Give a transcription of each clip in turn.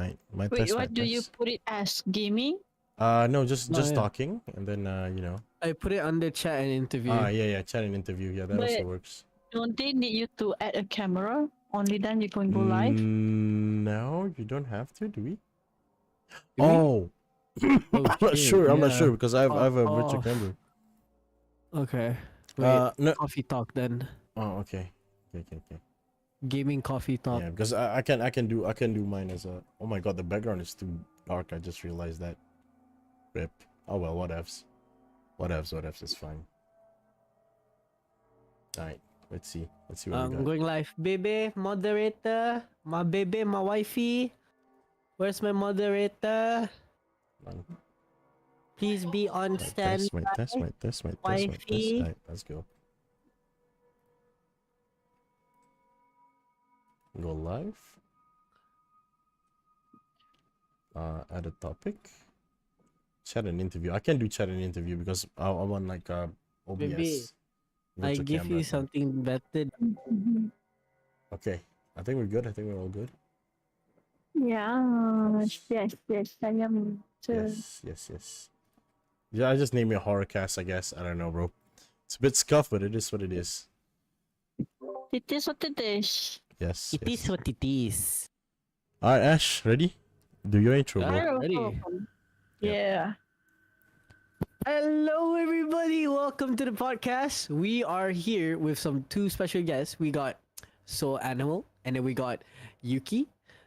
Alright, my Wait, test, my what do you test. put it as? Gaming? No, just yeah. talking, and then you know. I put it under chat and interview. Yeah, chat and interview. Yeah, that But also works. don't they need you to add a camera? Only then you can go live? No, you don't have to, do we? Do we? Oh, Oh, I'm not shit, sure. I'm not yeah. sure because I have a Oh, virtual oh. camera. Okay. Wait, No. coffee talk then. Oh, okay. Okay. Gaming coffee talk. Yeah, because I can do mine as a. Oh my god, the background is too dark. I just realized that. Rip. Oh well, whatevs. Whatevs. It's fine. All right. Let's see what we I'm got. going live. Baby, moderator. My baby, my wifey. Where's my moderator? Please be on stand. My test. Wifey. Alright, let's go. Go live. Add a topic. Chat and interview. I can't do chat and interview because I'm on like OBS. Baby, I virtual give camera you thing. something better. Okay, I think we're good. I think we're all good. Yeah. Yes, I am too. Yes. Yeah, I just named it horror cast. I guess I don't know, bro. It's a bit scuffed, but it is what it is. It is what it is. Yes. It is what it is. All right, Ash, ready? Do your intro, bro. Yeah. Ready? Yeah. Hello, everybody. Welcome to the podcast. We are here with two special guests. We got Soul Animal, and then we got Yuki.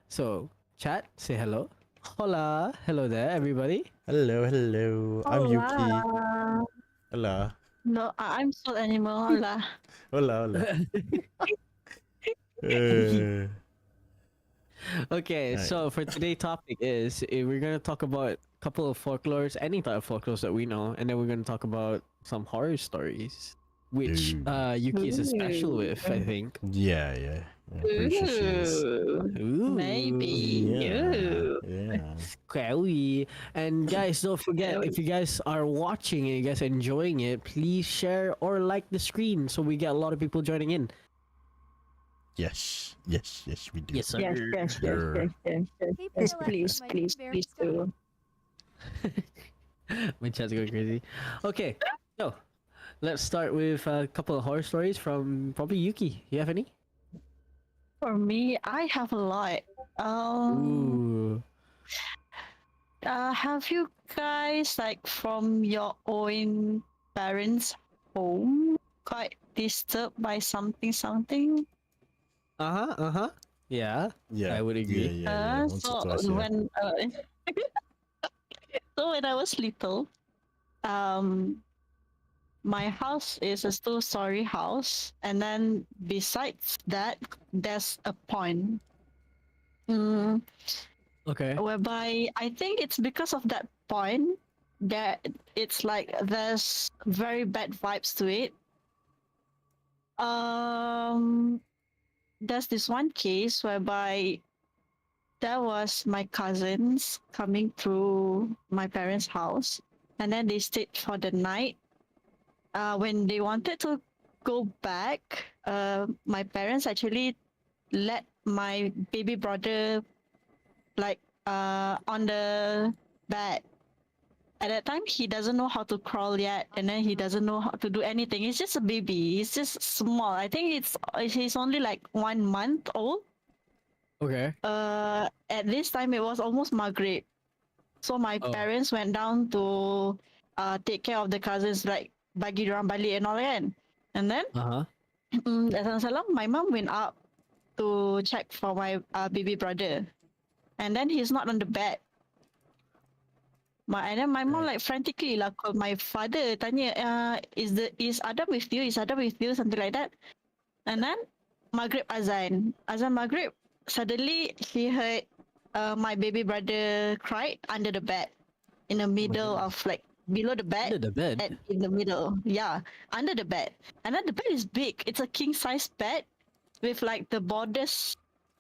So, chat, say hello. Hola. Hello there, everybody. Hello. I'm Yuki. Hola. Hola. No, I'm Soul Animal. Hola. Hola. Okay, Right. so for today's topic is we're gonna talk about a couple of folklores, any type of folklores that we know, and then we're gonna talk about some horror stories, which Ooh. Yuki is a special with, I think. Yeah. Pretty sure she is. Ooh, Maybe. Yeah. scary. And guys, don't forget, if you guys are watching and you guys are enjoying it, please share or like the screen so we get a lot of people joining in. Yes, we do. Yes, sir. Yes. Hey, Yes, Phil, please, my please very do. My chat's going crazy. Okay, so let's start with a couple of horror stories from probably Yuki. You have any? For me, I have a lot. Ooh. Have you guys like from your own parents' home got disturbed by something? Yeah, Yeah, I would agree. Yeah. Once or twice, yeah. So when I was little, my house is a two-story house, and then besides that, there's a pond. Okay. Whereby I think it's because of that pond that it's like there's very bad vibes to it. There's this one case whereby there was my cousins coming through my parents' house, and then they stayed for the night. When they wanted to go back, my parents actually let my baby brother on the bed. At that time, he doesn't know how to crawl yet, and then he doesn't know how to do anything. He's just a baby. He's just small. I think he's only like 1 month old. Okay. At this time, it was almost Maghrib, so my parents went down to take care of the cousins, like bagi diorang balik and all that. And then, my mom went up to check for my baby brother, and then he's not on the bed. And then my mom like frantically like called my father, tanya, is Adam with you? Is Adam with you? Something like that. And then Maghrib azan Maghrib. Suddenly he heard my baby brother cried under the bed, in the middle of like below the bed. Under the bed. In the middle, yeah, under the bed. And then the bed is big. It's a king size bed with like the borders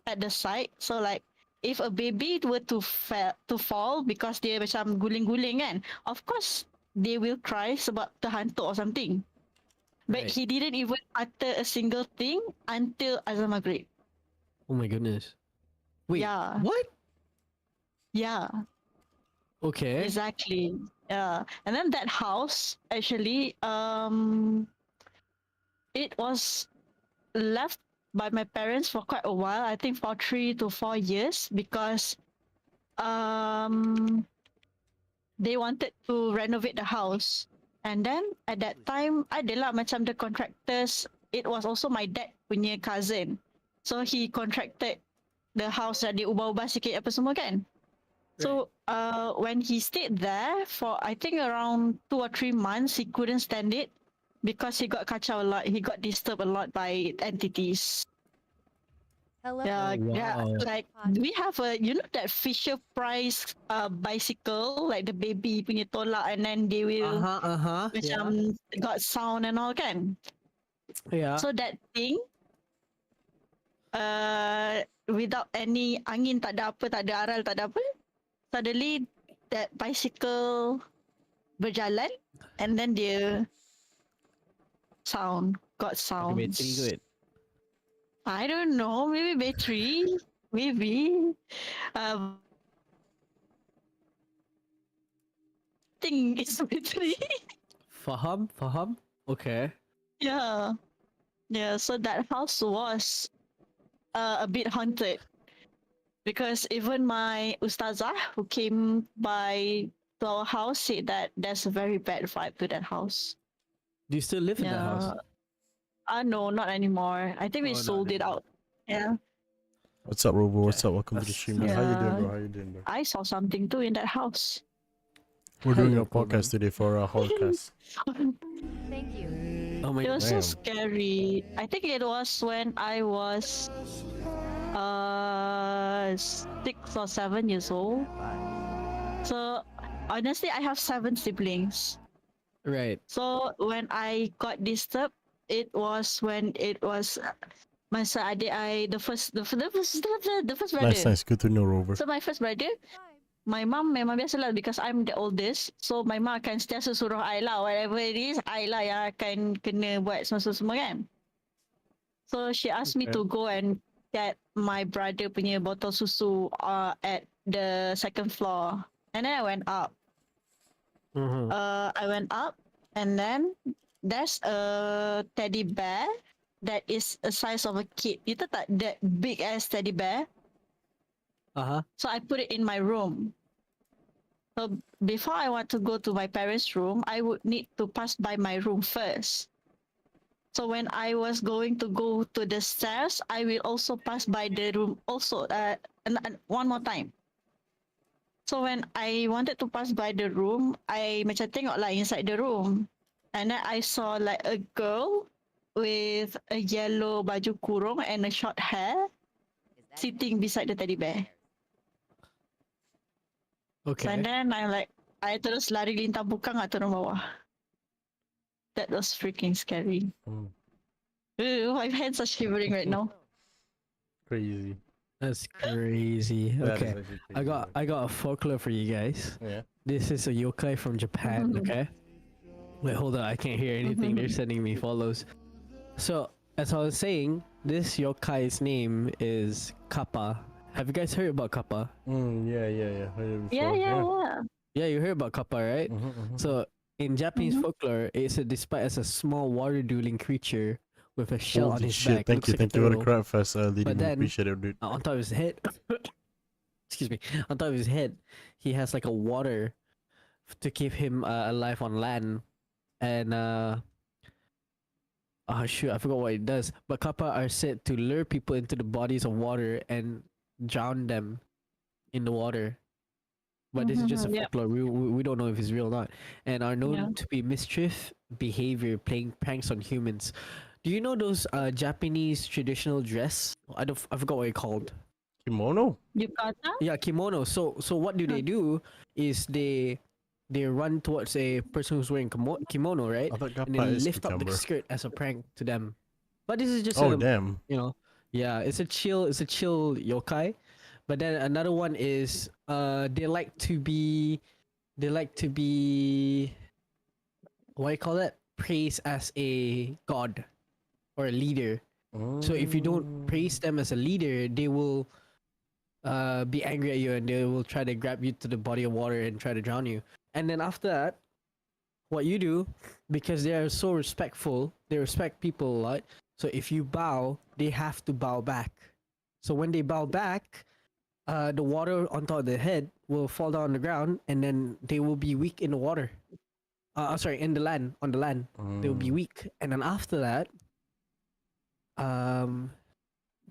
at the side. So like, if a baby were to fall because dia macam guling-guling kan, of course they will cry sebab terhantuk or something. But he didn't even utter a single thing until azan maghrib. Oh my goodness. Wait. Yeah. What? Yeah, Okay. exactly. Yeah, and then that house actually, it was left by my parents for quite a while. I think for 3 to 4 years because um they wanted to renovate the house. And then at that time, adalah macam the contractors. It was also my dad punya cousin. So he contracted the house that diubah-ubah sikit apa semua kan. So when he stayed there for I think around 2 or 3 months, he couldn't stand it because he got kacau a lot. He got disturbed a lot by entities. Hello. Yeah, Oh, yeah. wow. Like we have a that Fisher Price bicycle, like the baby punya tolak, and then they will Yeah. macam got sound and all kan. Yeah. So that thing, without any angin, tak ada apa, tak ada aral, tak ada apa. Suddenly that bicycle berjalan, and then dia got Pakai bateri sounds. kot. I don't know, maybe battery, maybe. Um, think it's battery. Faham. Okay. Yeah, yeah. So that house was a bit haunted because even my ustazah who came by to our house said that there's a very bad vibe to that house. Do you still live in that house? No, not anymore. I think we Oh, not sold it anymore. out. Yeah, What's up, Robo? What's Okay. up? Welcome to the That's- stream, man. How you doing, Yeah. bro? How you doing, bro? I saw something too in that house. We're doing Hello, a podcast today for our podcast. Thank you. Oh my It was Damn. so scary. I think it was when I was 6 or 7 years old. So honestly, I have 7 siblings. Right. So when I got disturbed, it was when it was masa adik I the first brother. Nice. Good to know, Rover. So my first brother, my mom memang biasalah because I'm the oldest. So my mom akan sentiasa suruh I lah, whatever it is, I lah yang akan kena buat semua kan. So she asked me Okay. to go and get my brother punya botol susu at the second floor. And then I went up. Mhm. I went up, and then there's a teddy bear that is a size of a kid. You tahu tak that big ass teddy bear? So I put it in my room. So before I want to go to my parents' room, I would need to pass by my room first. So when I was going to go to the stairs, I will also pass by the room also and one more time. So when I wanted to pass by the room, I macam tengok lah inside the room. And then I saw like a girl with a yellow baju kurung and a short hair sitting beside the teddy bear. Okay. And then I'm like, I terus lari lintang bukang kat turun bawah. That was freaking scary. Mm, My hands are shivering right now. crazy. That's crazy. That is Okay. actually I crazy, got a folklore for you guys. bro. Yeah. This is a yokai from Japan, Mhm. okay? Wait, hold on. I can't hear anything. They're sending me follows. So, as I was saying, this yokai's name is Kappa. Have you guys heard about Kappa? Yeah. Heard it Yeah, before. yeah. Yeah, you heard about Kappa, right? Mhm. So, in Japanese folklore, it's despite as a small water-dwelling creature with a shell on Holy his shit! back. Thank Looks you, like thank a you. What a turtle. crap fest, Lady. But We then- appreciate it, dude. On top of his head, excuse me, on top of his head, he has like a water to keep him alive on land. And oh shoot, I forgot what it does. But kappa are said to lure people into the bodies of water and drown them in the water. But this is just a Yeah. folklore. We don't know if it's real or not. And are known Yeah. to be mischief behavior, playing pranks on humans. Do you know those Japanese traditional dress? I forgot what it's called. Kimono. Yukata? Yeah, kimono. So what do they do is they run towards a person who's wearing kimono, right? I thought And Kappa then is lift up the cucumber. skirt as a prank to them. But this is just Oh a damn. yeah, it's a chill yokai. But then another one is they like to be what do you call that? Praised as a god or a leader. So if you don't praise them as a leader, they will be angry at you, and they will try to grab you to the body of water and try to drown you. And then after that, what you do, because they are so respectful, they respect people a lot. So if you bow, they have to bow back. So when they bow back, the water on top of their head will fall down on the ground, and then they will be weak in the water. Sorry, in the land, on the land, they will be weak. And then after that,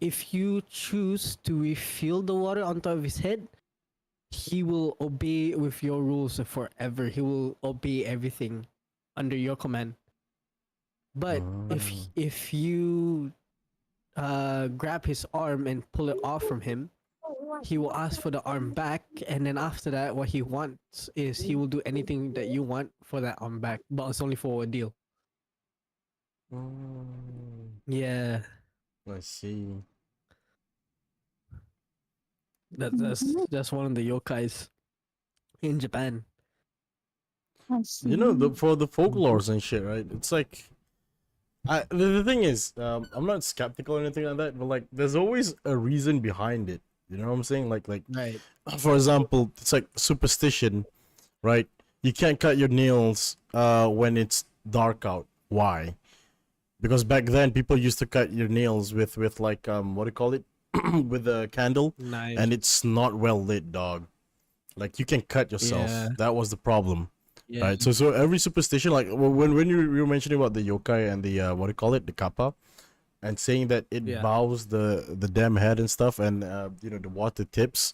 if you choose to refill the water on top of his head, he will obey with your rules forever. He will obey everything under your command. But if you grab his arm and pull it off from him, he will ask for the arm back, and then after that, what he wants is he will do anything that you want for that arm back, but it's only for a deal. Yeah, I see. that's one of the yokais in Japan. You know, for the folklores and shit, right? It's like, the thing is, I'm not skeptical or anything like that, but like, there's always a reason behind it. You know what I'm saying? Like, Right. for example, it's like superstition, right? You can't cut your nails when it's dark out. Why? Because back then people used to cut your nails with like what do you call it? With a candle, Nice. and it's not well lit, dog. Like, you can cut yourself. Yeah. That was the problem. Yeah. Right. So every superstition, like when you were mentioning about the yokai and the what do you call it, the kappa, and saying that it Yeah. bows the damn head and stuff, and you know, the water tips,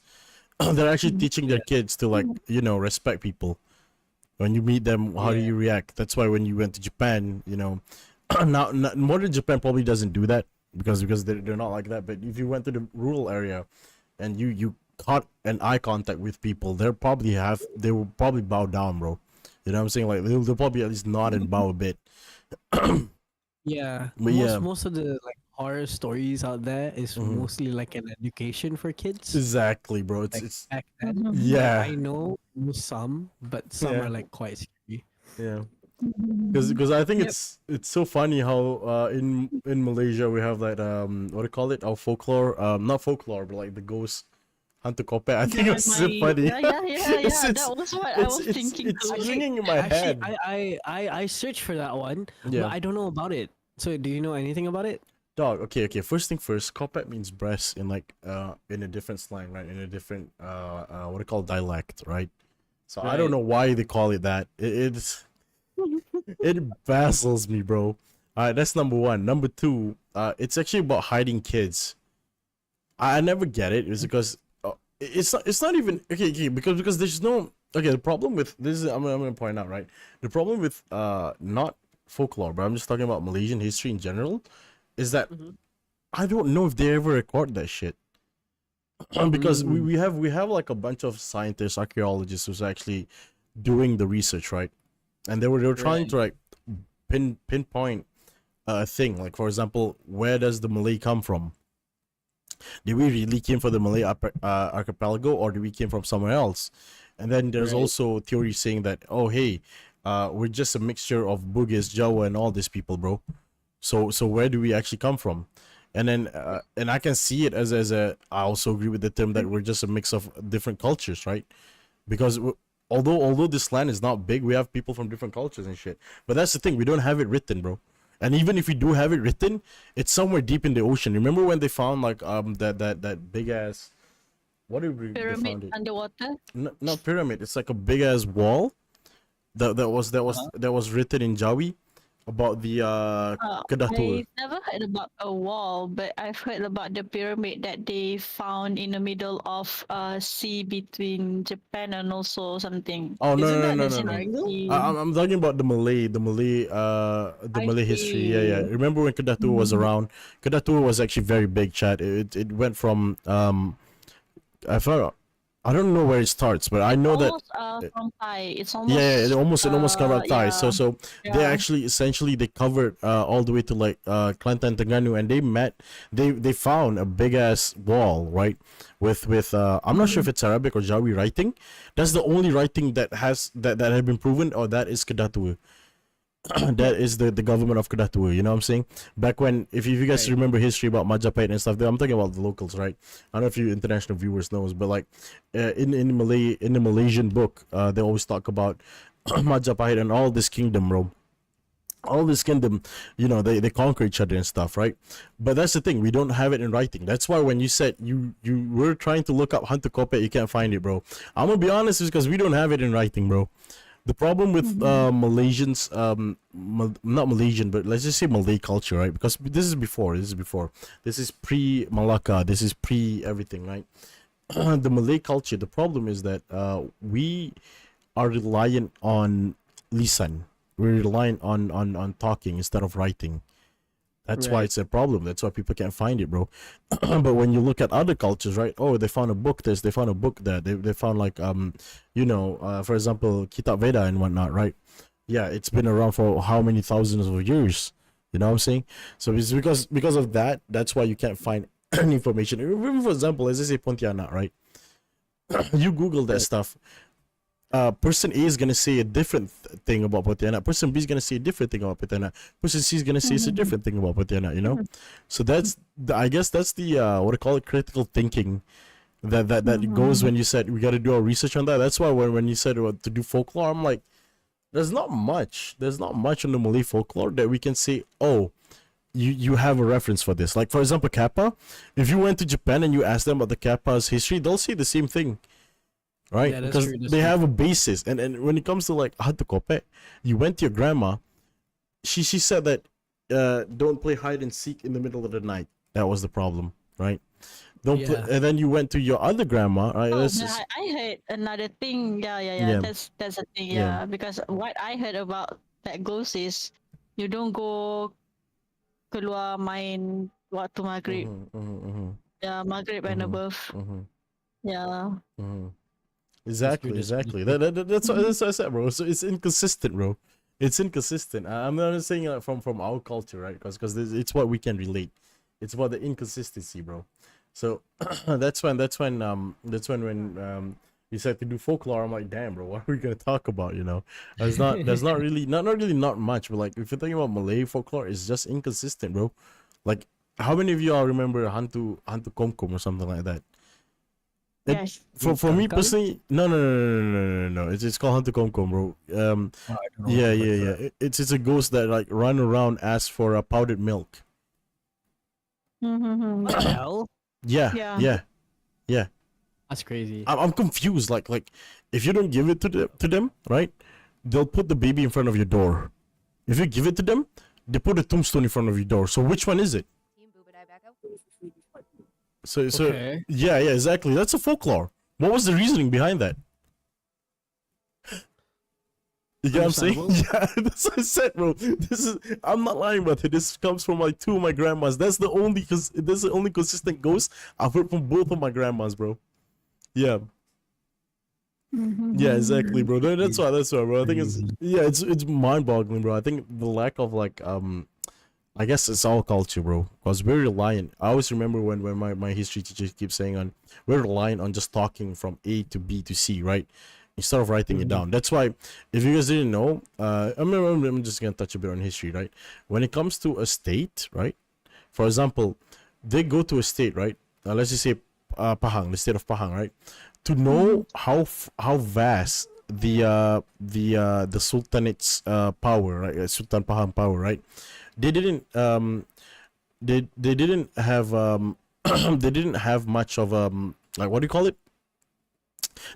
they're actually teaching their kids to, like, you know, respect people. When you meet them, how do Yeah. you react? That's why when you went to Japan, you know, now modern Japan probably doesn't do that because they're not like that. But if you went to the rural area, and you caught an eye contact with people, they will probably bow down, bro. You know what I'm saying? Like, they'll probably at least nod and bow a bit. Yeah. But yeah. Most of the like horror stories out there is Mhm. mostly like an education for kids. Exactly, bro. Like It's back then. yeah, I know some, but some Yeah. are like quite scary. yeah. Because I think Yep. it's so funny how in Malaysia we have that what do you call it, our folklore, not folklore, but like the ghost hunter kope. I think it's so funny. Yeah. It's- That was what I was thinking it's too. ringing in my Actually, head. I searched for that one, Yeah. but I don't know about it. So do you know anything about it? Dog, okay. First thing first, kopek means breast in like in a different slang, right? In a different what do you call dialect, right? So I don't Right. know why they call it that. It baffles me, bro. Alright, that's number one. Number two, it's actually about hiding kids. I never get it. It's because it's not even okay because there's no okay. The problem with this is I'm gonna point out, right. The problem with not folklore, but I'm just talking about Malaysian history in general, is that I don't know if they ever record that shit. Because we have like a bunch of scientists, archaeologists who's actually doing the research, right? And they were trying to like pinpoint a thing. Like, for example, where does the Malay come from? Did we really came from the Malay archipelago, or did we came from somewhere else? And then there's Right. also theory saying that, oh hey, we're just a mixture of Bugis, Jawa, and all these people, bro. So where do we actually come from? And then and I can see it as a. I also agree with the term that we're just a mix of different cultures, right? Because although this land is not big, we have people from different cultures and shit. But that's the thing, we don't have it written, bro. And even if we do have it written, it's somewhere deep in the ocean. Remember when they found like that big ass, what did they found Pyramid it? underwater. Not pyramid. It's like a big ass wall that was written in Jawi about the Kedah tour. I've never heard about a wall, but I've heard about the pyramid that they found in the middle of sea between Japan and also something. Oh no Isn't no that no the no no! triangle? I'm talking about the Malay I history. Yeah. see. Remember when Kedah tour was around? Kedah tour was actually very big, chat. It went from I don't know where it starts, but I know that Almost from Thai. It's almost yeah, it almost covered Thai. yeah, So they yeah. actually essentially they covered all the way to like Kelantan, Terengganu, and they found a big ass wall, right? With I'm not sure if it's Arabic or Jawi writing. That's the only writing that had been proven, or that is Kedah tour. that is the government of Kedatua. You know what I'm saying? Back when, if you guys Right. remember history about Majapahit and stuff, I'm talking about the locals, right? I don't know if you international viewers knows, but like in the Malaysian book, they always talk about Majapahit and all this kingdom, bro. All this kingdom, they conquer each other and stuff, right? But that's the thing, we don't have it in writing. That's why when you said you were trying to look up Hantu Kope, you can't find it, bro. I'm gonna be honest, is because we don't have it in writing, bro. The problem with Malaysians, not Malaysian, but let's just say Malay culture, right? Because this is pre Malacca, this is pre everything, right? The Malay culture, the problem is that we are reliant on lisan. We're reliant on talking instead of writing. That's why Right. it's a problem. That's why people can't find it, bro. But when you look at other cultures, right? Oh, they found a book this, they found a book that. They found like for example, Kitab Veda and whatnot, right? Yeah, it's been around for how many thousands of years? You know what I'm saying? So it's because of that. That's why you can't find any information. Even for example, let's just say Pontianak, right? You Google that stuff. Person A is gonna say a different thing about Pontianak. Person B is gonna say a different thing about Pontianak. Person C is gonna say it's a different thing about Pontianak. You know, so I guess that's the what I call it, critical thinking that goes when you said we got to do our research on that. That's why when you said to do folklore, I'm like, there's not much. There's not much on the Malay folklore that we can say. Oh, you have a reference for this. Like for example, Kappa. If you went to Japan and you ask them about the Kappa's history, they'll say the same thing, right? Yeah, that's Because true, that's they true. have a basis. And when it comes to like Hantu Kope, you went to your grandma. She said that don't play hide and seek in the middle of the night. That was the problem, right? Don't play. Yeah. And then you went to your other grandma, right? Oh, Let's no, just, I heard another thing. Yeah. yeah, That's a thing. yeah. Yeah, because what I heard about that ghost is you don't go keluar main waktu maghrib. Yeah, maghrib and above. Yeah. Exactly, That's true. exactly. That's what I said, bro. So it's inconsistent, bro. It's inconsistent. I'm not saying from our culture, right? Because it's what we can relate. It's about the inconsistency, bro. So that's when when you said to do folklore, I'm like, damn, bro, what are we gonna talk about? You know, there's not really not much, but like if you're talking about Malay folklore, it's just inconsistent, bro. Like, how many of you all remember Hantu Komkom or something like that? It- Yes. For me Kangkang? personally, no. It's called Hantu Komkom, bro. Oh, I don't know. Yeah. It's a ghost that like run around, ask for powdered milk. What the hell? Yeah, Yeah. yeah. That's crazy. I'm confused. Like if you don't give it to them, right? They'll put the baby in front of your door. If you give it to them, they put a tombstone in front of your door. So which one is it? Team Boobadai Backo. So Okay. yeah, exactly. That's a folklore. What was the reasoning behind that? You get what I'm saying? Understandable. Yeah, that's what I said, bro. I'm not lying about it. This comes from like two of my grandmas. That's the only consistent ghost I've heard from both of my grandmas, bro. Yeah. Yeah, exactly, bro. That's why, bro. I think it's mind-boggling, bro. I think the lack of like I guess it's all culture, bro. Because we're reliant. I always remember when my history teacher keeps saying we're reliant on just talking from A to B to C, right? Instead of writing it down. That's why, if you guys didn't know, I'm just gonna touch a bit on history, right? When it comes to a state, right? For example, they go to a state, right? Let's just say Pahang, the state of Pahang, right? To know how vast the sultanate's power, right? Sultan Pahang power, right? They didn't they didn't have they didn't have much of like, what do you call it?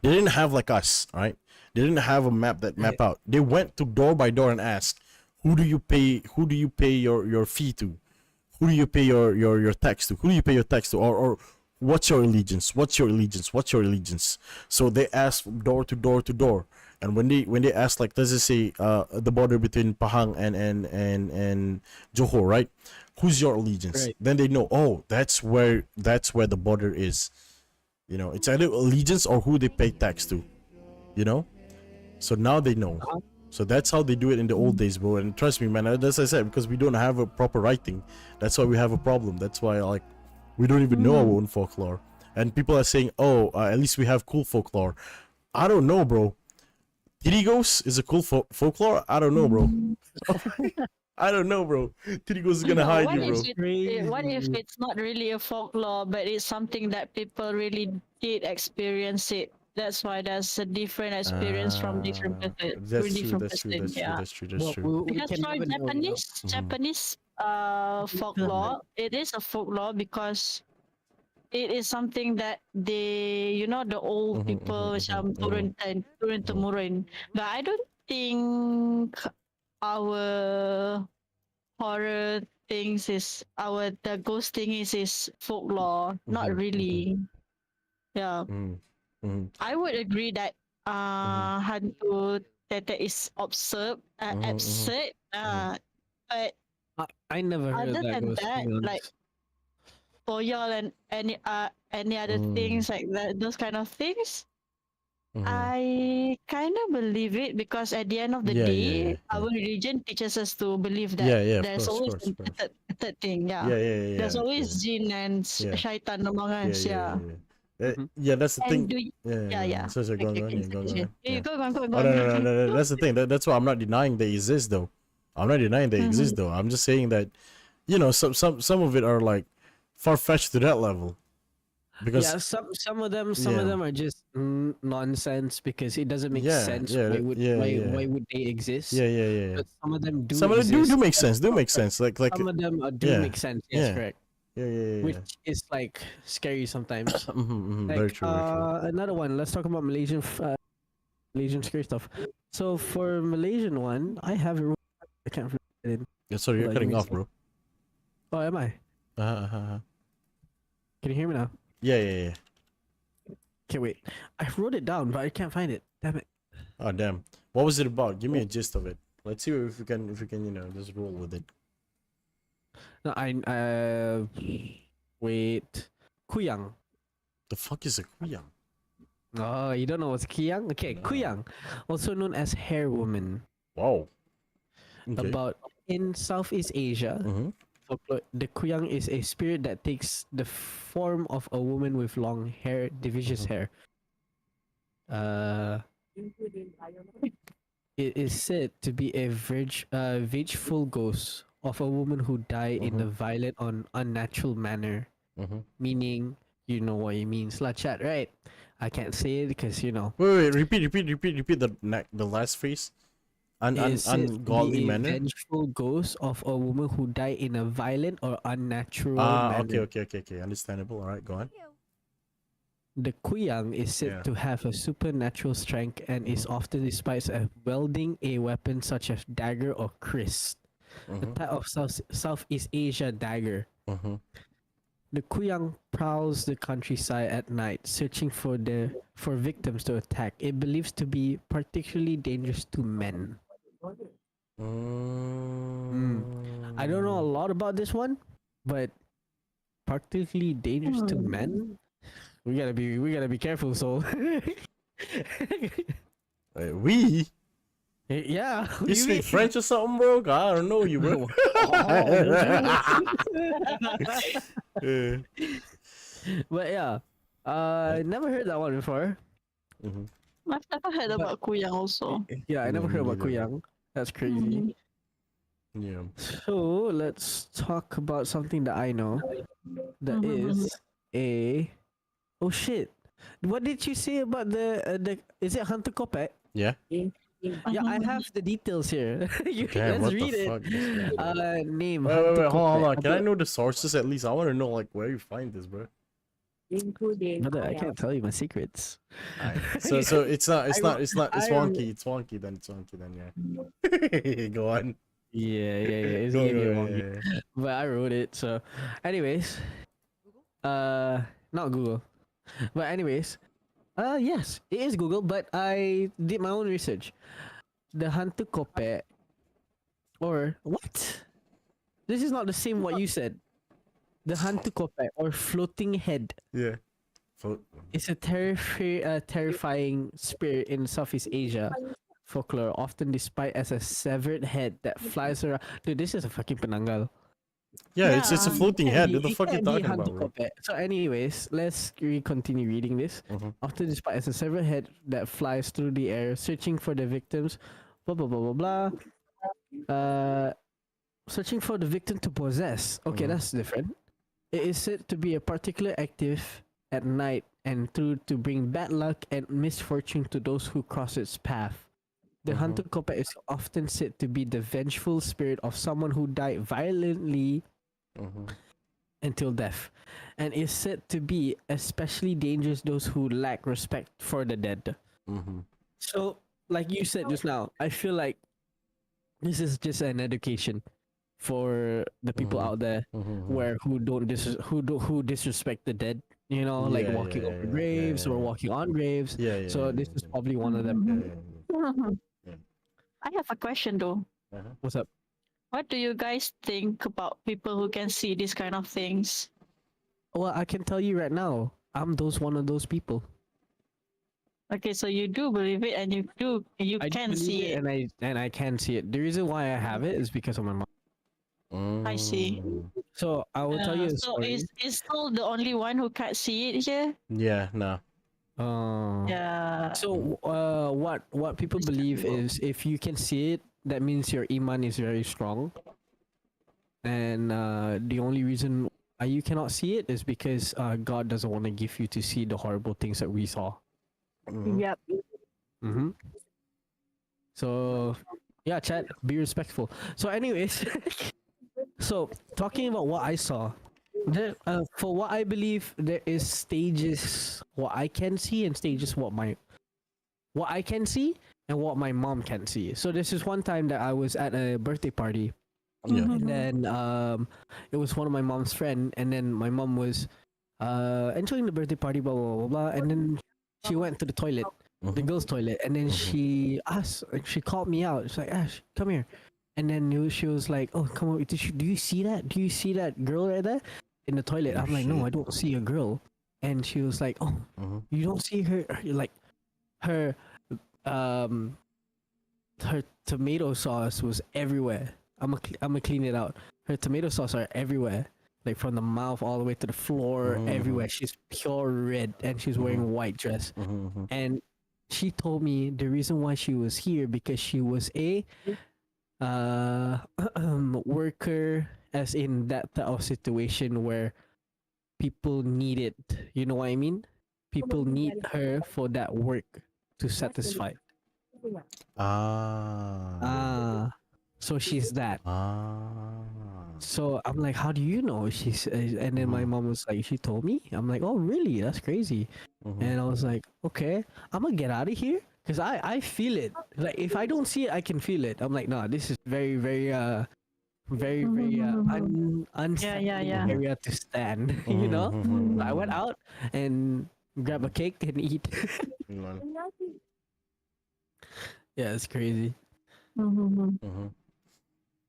They didn't have like us, right? They didn't have a map that map out. They went to door by door and asked, who do you pay your fee to? Who do you pay your tax to? Who do you pay your tax to? Or what's your allegiance? What's your allegiance? What's your allegiance? So they asked door to door to door. And when they asked, like, let's just say the border between Pahang and Johor, right? Who's your allegiance? Right. Then they know, oh, that's where the border is. You know, it's either allegiance or who they pay tax to. You know? So now they know. So that's how they do it in the old days, bro. And trust me, man, as I said, because we don't have a proper writing, that's why we have a problem. That's why, like, we don't even know our own folklore. And people are saying, oh, at least we have cool folklore. I don't know, bro. Titty ghost is a cool folklore. I don't know, bro. I don't know, bro. Titty ghost is gonna hide What you, bro. if what if Crazy. it's not really a folklore, but it's something that people really did experience it? That's why there's a different experience from different person. That's true. Different That's true. person. That's true. Yeah. That's true. That's Well, true. we Because can for never know, you know. Japanese folklore, it is a folklore because it is something that they, you know, the old people macam turun temurun. But I don't think our horror things is the ghost thing is folklore. Not really. Yeah. I would agree that hantu tete is absurd. But I never heard other that than ghost, to that, be like honest. Boyol and any other things like that, those kind of things, I kind of believe it because at the end of the Yeah, yeah, day, yeah, our religion teaches us to believe that yeah, yeah. Of there's course, of always course, of course. a third thing. Yeah, Yeah, yeah, yeah, there's yeah, always yeah. jinn and Yeah. shaitan among Yeah, us. yeah, Yeah. yeah, yeah. Mhm. Yeah, that's the And thing. do you, Yeah, yeah, yeah. So, go on, Okay, go on, okay. yeah, go on, go Okay. on. You Yeah. go on, go on, go Oh, no, on. no, no, no, no. That's the thing. That's why I'm not denying they exist, though. I'm not denying they exist, Mhm. though. I'm just saying that, you know, some of it are like far fetched to that level, Yeah, because some of them yeah, are just nonsense because it doesn't make yeah, sense. yeah, yeah, yeah, Why would they exist? yeah, yeah, yeah. But some of them do Some of them do exist. make sense. Do Oh, make correct. sense. Like Some of them do yeah, make sense. Yes, yeah, correct. yeah, yeah, yeah. Which is like scary sometimes. Very Like true. Very true. another one. Let's talk about Malaysian scary stuff. So for Malaysian one, I have it. I can't fit it in. Yeah, sorry, you're Hold on, give cutting me a off, sec. bro. Oh, am I? Can you hear me now? Yeah, yeah, yeah. Okay, wait. I wrote it down, but I can't find it. Damn it. Oh damn. What was it about? Give me a gist of it. Let's see if we can, you know, just roll with it. No, wait. Kuyang. The fuck is a kuyang? Oh, you don't know what's Kuyang? Okay, Kuyang, also known as hair woman. Wow. Okay. About in Southeast Asia, folklore, the Kuyang is a spirit that takes the form of a woman with long hair, vicious hair. It is said to be a vengeful ghost of a woman who died in a violent or unnatural manner. Meaning, you know what it means, lah, chat, right? I can't say it because you know. Wait, repeat the last phrase. Is said to Ungodly be a manner. vengeful ghost of a woman who died in a violent or unnatural manner. Okay. Understandable. All right, go on. The Kuyang is said Yeah. to have a supernatural strength and is often described as wielding a weapon such as dagger or kris, a type of Southeast Asia dagger. The Kuyang prowls the countryside at night, searching for victims to attack. It believes to be particularly dangerous to men. I don't know a lot about this one, but particularly dangerous to men. We gotta be careful. So, We. yeah, You speak French or something, bro? I don't know you, bro. But yeah, I never heard that one before. I've never heard about Kuyang also. Yeah, I never Me heard about neither. Kuyang. That's crazy. Yeah. So let's talk about something that I know. That is a. Oh shit! What did you say about the? Is it Hunter Kopek? Yeah. Yeah, I have the details here. Damn, Let's what read the it. fuck? This guy? Name. Wait, Hunter hold on. Kopek. Can I know the sources at least? I want to know like where you find this, bro. Brother, I can't tell you my secrets. So it's I- wonky. It's wonky then. Yeah. Go on. Yeah. It's Go, gonna be go, wonky. yeah. But I wrote it. So, anyways, not Google, but anyways, yes, it is Google. But I did my own research. The Hantu Kope, or what? This is not the same what you said. The Hantu Kope or floating head Yeah. So, is a terrifying spirit in Southeast Asia folklore, often described as a severed head that flies around. Dude, this is a fucking penanggal. Yeah, it's a Yeah. floating Can't head. be, What the it fuck you can't be talking Hantu about, bro? Kopek. So, anyways, let's continue reading this. Mhm. After this part, it's a severed head that flies through the air, searching for the victims. Blah blah blah blah blah. Searching for the victim to possess. Okay, Mhm. that's different. It is said to be a particular active at night and to bring bad luck and misfortune to those who cross its path. The Mhm. Hantu Kopek is often said to be the vengeful spirit of someone who died violently Mhm. until death, and is said to be especially dangerous those who lack respect for the dead. Mhm. So, like you said just now, I feel like this is just an education for the people Mhm. out there Mhm. where who disrespect the dead. You know, like Yeah, yeah, walking yeah, over yeah, yeah, graves or yeah, walking on graves. yeah, yeah, So yeah, this is yeah, probably one of them. yeah, yeah, yeah, yeah. I have a question though. Uh-huh. What's up? What do you guys think about people who can see these kind of things? Well, I can tell you right now, I'm one of those people. Okay, so you do believe it, and you I do can believe see it, it. and I can see it. The reason why I have it is because of my mom. I see. Mm. So I will tell you a So story. is Soul the only one who can't see it here? Yeah, no. Uh, Yeah. so what people believe is if you can see it, that means your iman is very strong, and the only reason why you cannot see it is because God doesn't want to give you to see the horrible things that we saw. Mhm. Yep. Mm-hmm. So yeah, chat, be respectful. So anyways, so talking about what I saw, there for what I believe there is stages what I can see and stages what I can see and what my mom can see. So this is one time that I was at a birthday party, Yeah. and then it was one of my mom's friend, and then my mom was enjoying the birthday party, blah blah blah blah, and then she went to the toilet, the Mhm. girls' toilet, and then she called me out. She's like, Ash, come here. And then she was like, "Oh, come on! Do you see that? Do you see that girl right there in the toilet?" Oh I'm like, "No, shit. I don't see a girl." And she was like, "Oh, Mhm. you don't see her? Like her um her tomato sauce was everywhere. I'm gonna clean it out. Her tomato sauce are everywhere, like from the mouth all the way to the floor, Mhm. everywhere. She's pure red, and she's wearing a white dress. Mhm. Mhm. And she told me the reason why she was here because she was a uh worker, as in that type of situation where people need it. You know what I mean? People need her for that work to satisfy. Ah. So she's that. Ah. So I'm like, how do you know? And then my Mhm. mom was like, she told me. I'm like, oh really? That's crazy. Mhm. And I was like, okay, I'm gonna get out of here because I feel it. Like if I don't see it, I can feel it. I'm like, no, this is very very unsettling Yeah. Mhm. area to stand. You Mhm. know. So I went Mhm. out and grab a cake and eat. Mhm. Yeah, it's crazy. Mhm.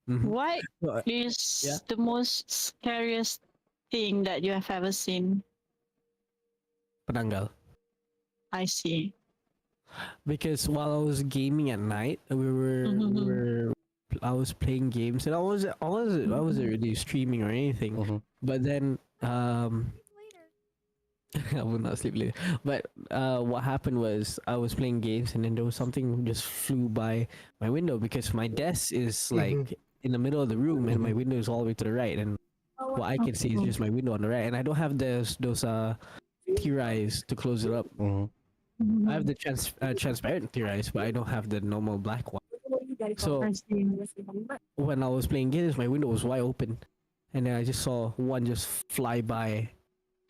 Mm-hmm. What Yeah, is the most scariest thing that you have ever seen? penanggal. I see. Because while I was gaming at night, I was playing games, and I wasn't really streaming or anything. Mhm. But then I would not sleep later. But what happened was I was playing games, and then there was something just flew by my window because my desk is like in the middle of the room, and my window is all the way to the right, and what I can see is just my window on the right, and I don't have those T-Rise to close it up. Mhm. I have the transparent T-Rise, but I don't have the normal black one. So I see. when I was playing games, my window was wide open, and then I just saw one just fly by,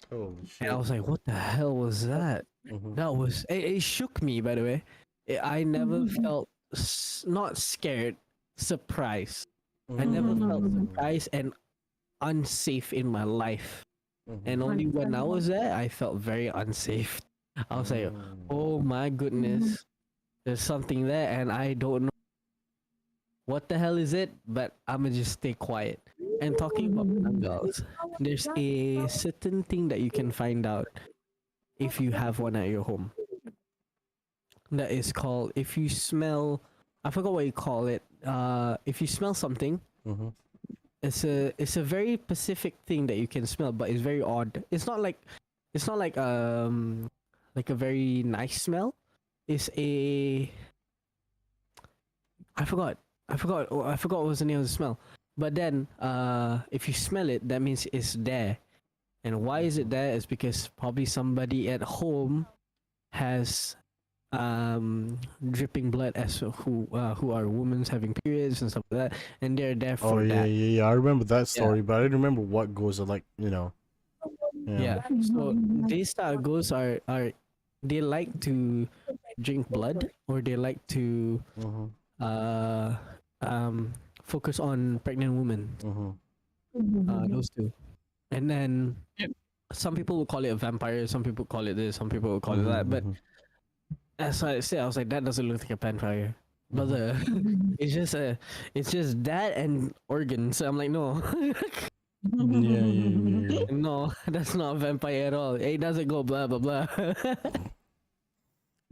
Holy and shit. I was like, "What the hell was that?" Mhm. That was it shook me. By the way, I never felt not scared, surprised. I never felt surprised and unsafe in my life. And Mhm. only when I was there, I felt very unsafe. I was like, "Oh my goodness, there's something there, and I don't know what the hell is it." But I'ma just stay quiet. And talking about Penangals, there's a certain thing that you can find out if you have one at your home. That is called if you smell. I forgot what you call it. If you smell something, Mhm. it's a very specific thing that you can smell, but it's very odd. It's not like a very nice smell. It's a I forgot. I forgot what was the name of the smell. But then, if you smell it, that means it's there. And why is it there? Is because probably somebody at home has dripping blood as who are women having periods and stuff like that, and they're there Oh for yeah, that. yeah, yeah. I remember that story, but I didn't remember what goes like, Yeah. Yeah. So these type of ghosts are they like to drink blood, or they like to Mm-hmm. uh focus on pregnant women. Mm-hmm. Those two. And then Yep. some people will call it a vampire, some people call it this, some people will call it that. But as I said, I was like, that doesn't look like a vampire. But it's just that and organs. So I'm like, no, Yeah. no, that's not a vampire at all. It doesn't go blah blah blah.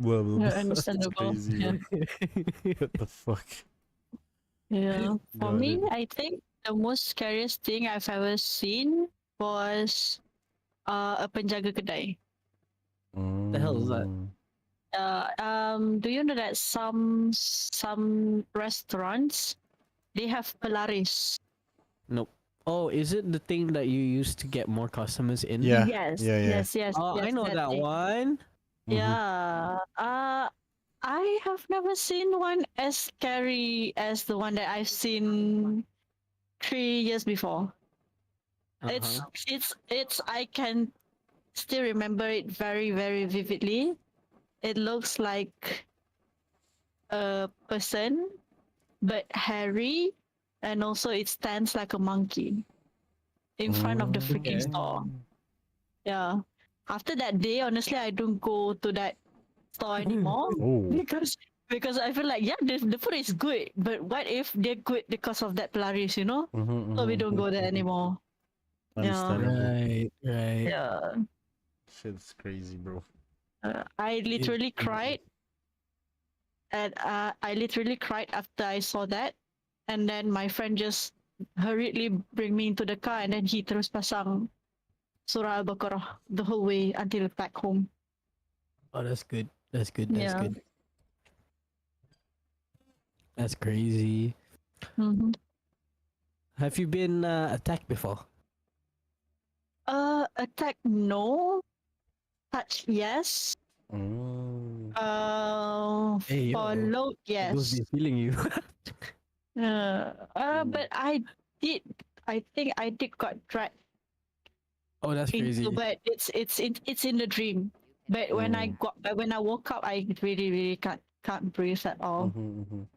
Blah, blah, blah. Yeah, That's understandable. crazy, Yeah. bro. What the fuck? Yeah. For Got me, it. I think the most scariest thing I've ever seen was a penjaga kedai. The hell is that? Mm. Do you know that some restaurants they have pelaris? Nope. Oh, is it the thing that you used to get more customers in? Yeah. Yes, Yeah. yes, yes, Oh, I yes. know that thing. one. Mhm. Yeah. I have never seen one as scary as the one that I've seen 3 years before. It's Uh-huh. it's I can still remember it very, very vividly. It looks like a person, but hairy, and also it stands like a monkey in front of the freaking Okay. store. Yeah. After that day, honestly, I don't go to that store anymore Oh. because I feel like, yeah, the food is good, but what if they're good because of that Polaris, you know? So we don't go there anymore. Yeah. Understandable. Right. Yeah. Shit's crazy, bro. I It- literally cried, and I literally cried after I saw that, and then my friend just hurriedly bring me into the car, and then he terus pasang Surah Al-Baqarah the whole way until back home. Oh, that's good. That's good. That's Yeah. good. That's crazy. Mm-hmm. Have you been attacked before? Attack no, touch yes. Mm. Hey, yo. Followed It goes yes. be feeling you. But I think I did got dragged Oh, that's crazy. into, but it's in the dream. But when I Mm. when I woke up, I really can't breathe at all. Mhm.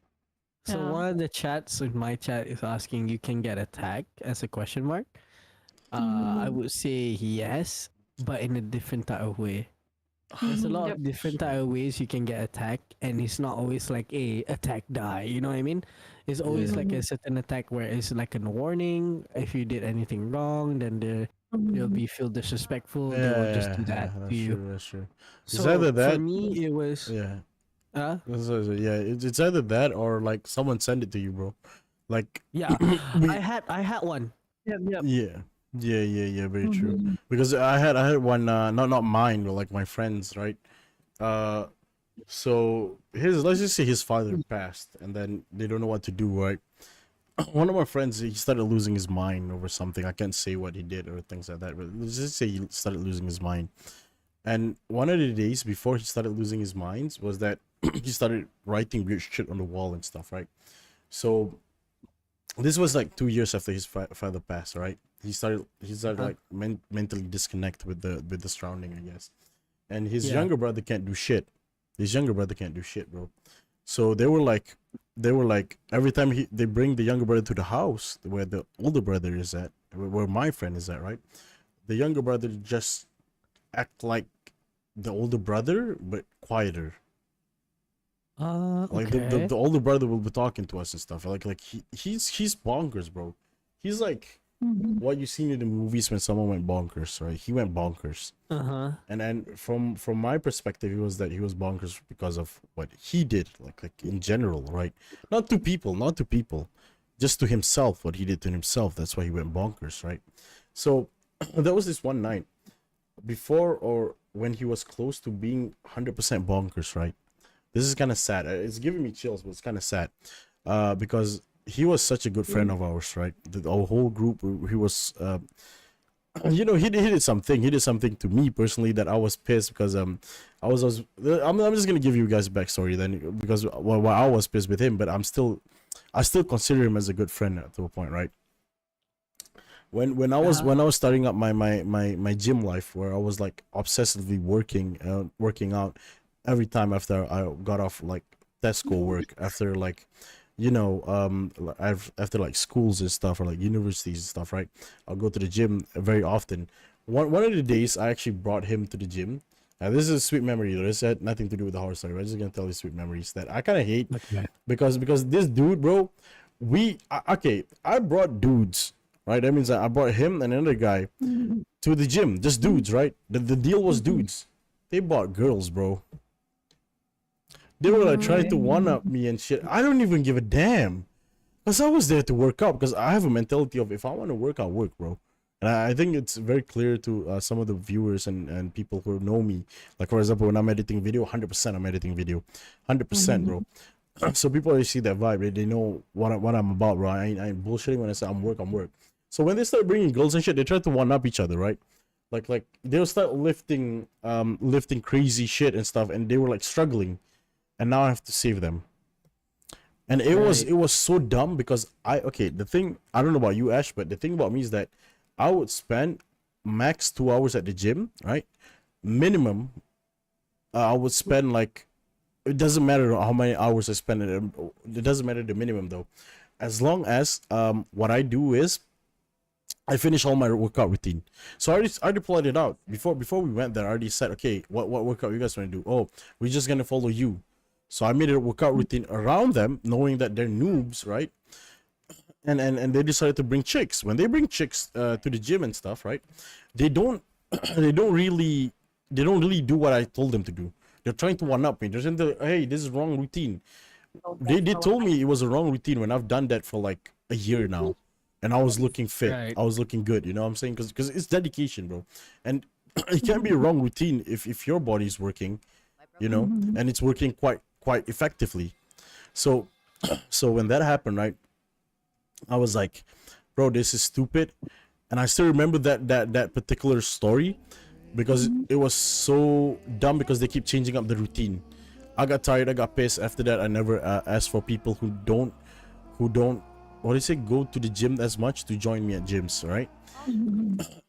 So Yeah. one of the chats in my chat is asking, you can get attacked as a question mark. I would say yes, but in a different type of way. There's a lot Yep. of different type of ways you can get attacked, and it's not always like a attack die. You know what I mean? It's always Yeah. like a certain attack where it's like a warning. If you did anything wrong, then they'll be feel disrespectful. They will just do that to That's you. true. That's true. It's So either for that. me, it was Yeah. uh Yeah. It's either that or like someone send it to you, bro. Like. yeah. we- I had one. Yep. Yeah. Very true. Because I had one. Not mine, but like my friends, right? So let's just say his father passed, and then they don't know what to do, right? One of my friends, he started losing his mind over something. I can't say what he did or things like that, but let's just say he started losing his mind. And one of the days before he started losing his mind was that he started writing weird shit on the wall and stuff, right? So this was like 2 years after his father passed, right? He started like mentally disconnect with the surrounding, I guess. And his Yeah. younger brother can't do shit. His younger brother can't do shit, bro. So they were like every time they bring the younger brother to the house where the older brother is at, where my friend is at, right? The younger brother just act like the older brother but quieter. Like Okay. the older brother will be talking to us and stuff. Like he's bonkers, bro. He's like what you seen in the movies when someone went bonkers, right? He went bonkers. And then from my perspective, he was bonkers because of what he did, like in general, right? Not to people, just to himself, what he did to himself. That's why he went bonkers, right? So there was this one night before or when he was close to being 100% bonkers, right? This is kind of sad. It's giving me chills, but it's kind of sad because he was such a good friend of ours, right? Our whole group, he was, he did something. He did something to me personally that I was pissed because I'm just gonna give you guys a backstory then because why I was pissed with him, but I still consider him as a good friend to a point, right? When I was starting up my gym life, where I was like obsessively working out every time after I got off like test school work, after like after like schools and stuff, or like universities and stuff, right? I'll go to the gym very often. One of the days I actually brought him to the gym. This is a sweet memory. This had nothing to do with the horror story. I'm just gonna tell you sweet memories that I kind of hate Okay. because this dude, bro, I brought dudes, right? That means I brought him and another guy to the gym, just dudes, right? The deal was dudes. They bought girls, bro. They were like trying to one up me and shit. I don't even give a damn, cause I was there to work out. Because I have a mentality of if I want to work, I'll work, bro. And I think it's very clear to some of the viewers and people who know me. Like for example, when I'm editing video, 100% I'm editing video, 100%, bro. So people already see that vibe. They know what I'm about, bro. I ain't bullshitting when I say I'm work, I'm work. So when they start bringing girls and shit, they try to one up each other, right? Like they'll start lifting crazy shit and stuff, and they were like struggling, and now I have to save them. And it was so dumb because the thing, I don't know about you, Ash, but the thing about me is that I would spend max 2 hours at the gym, right? Minimum, I would spend like, it doesn't matter how many hours I spend it doesn't matter the minimum though, as long as what I do is I finish all my workout routine. So I already plotted it out before we went there. I already said, okay, what workout you guys want to do? Oh, we're just gonna follow you. So I made a workout routine around them, knowing that they're noobs, right? And they decided to bring chicks. When they bring chicks to the gym and stuff, right? They don't they don't really do what I told them to do. They're trying to one up me. They're saying, hey, this is wrong routine. They told me it was a wrong routine when I've done that for like a year now, and I was looking fit. Right. I was looking good. You know what I'm saying? Because it's dedication, bro. And it can't be a wrong routine if your body's working, and it's working quite effectively. So so when that happened, right, I was like, bro, this is stupid. And I still remember that particular story because it was so dumb because they keep changing up the routine. I got tired, I got pissed. After that, I never asked for people who don't what do you say, go to the gym as much to join me at gyms, right?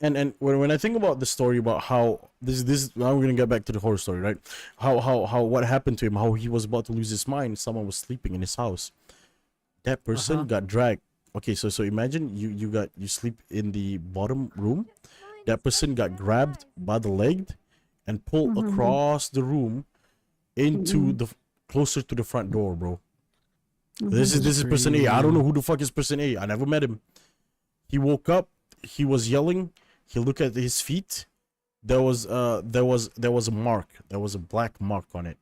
And when I think about the story about how this now we're gonna get back to the horror story, right? How what happened to him, how he was about to lose his mind, someone was sleeping in his house. That person got dragged. Okay, so imagine you sleep in the bottom room. That person got grabbed by the leg and pulled across the room into the closer to the front door, bro. This is person A. I don't know who the fuck is person A. I never met him. He woke up, he was yelling, he looked at his feet. There was a mark. There was a black mark on it.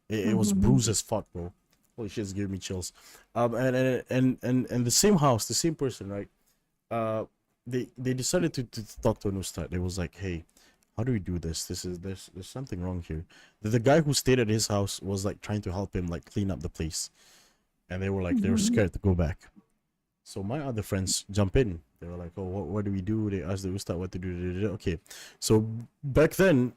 It was bruised as fuck, bro. Holy shit, it's giving me chills. And the same house, the same person, right? They decided to talk to Anustat. They was like, hey, how do we do this? There's something wrong here. The guy who stayed at his house was like trying to help him like clean up the place, and they were like they were scared to go back. So my other friends jump in. They were like, oh, what do we do? They asked the Ustad what to do. Okay, so back then,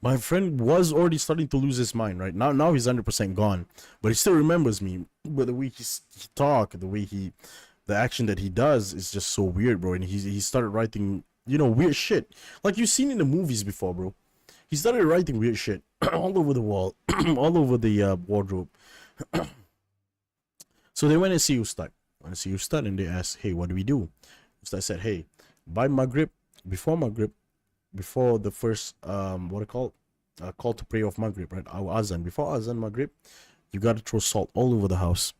my friend was already starting to lose his mind. Right now he's 100% gone, but he still remembers me. But the way he talk, the action that he does is just so weird, bro. And he started writing, weird shit like you've seen in the movies before, bro. He started writing weird shit all over the wall, all over the wardrobe. So they went and see Ustad. And they asked, hey, what do we do? Ustad said, hey, before the first call to pray of Maghrib, right? Our Azan, before Azan Maghrib, you gotta throw salt all over the house.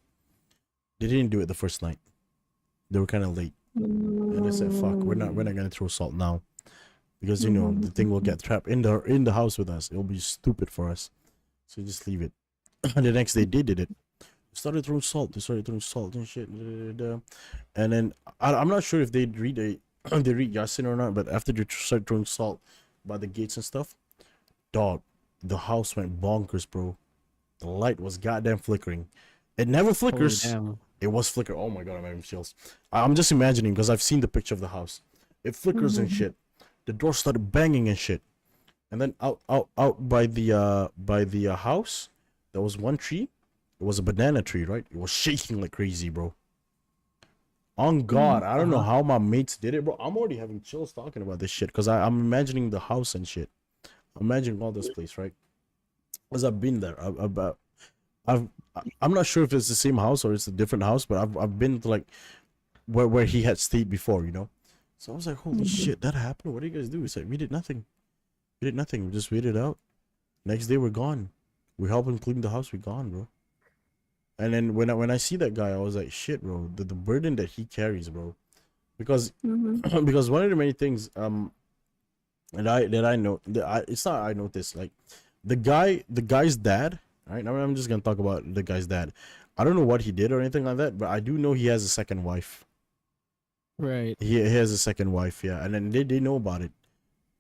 They didn't do it the first night. They were kind of late, and they said, fuck, we're not gonna throw salt now, because the thing will get trapped in the house with us. It'll be stupid for us, so just leave it. And the next day they did it. started throwing salt. They started throwing salt and shit. Da, da, da. And then I'm not sure if they read they read Yasin or not, but after they started throwing salt by the gates and stuff, dog, the house went bonkers, bro. The light was goddamn flickering. It never Holy flickers. damn. It was flicker. Oh my god, I'm having chills. I'm just imagining because I've seen the picture of the house. It flickers and shit. The door started banging and shit. And then out by the house, there was one tree. It was a banana tree, right? It was shaking like crazy, bro. On God, I don't know how my mates did it, bro. I'm already having chills talking about this shit because I'm imagining the house and shit. I'm imagining all this place, right? Because I've been there. I'm not sure if it's the same house or it's a different house, but I've been to like where he had stayed before, you know. So I was like, holy shit, that happened. What do you guys do? He said, we did nothing. We did nothing. We just waited out. Next day we're gone. We helped him clean the house. We gone, bro. And then when I see that guy, I was like, shit, bro. The burden that he carries, bro. Because because one of the many things that I know it's not I noticed like the guy's dad. Right now I'm just gonna talk about the guy's dad. I don't know what he did or anything like that, but I do know he has a second wife. Right. He has a second wife, yeah, and then they know about it.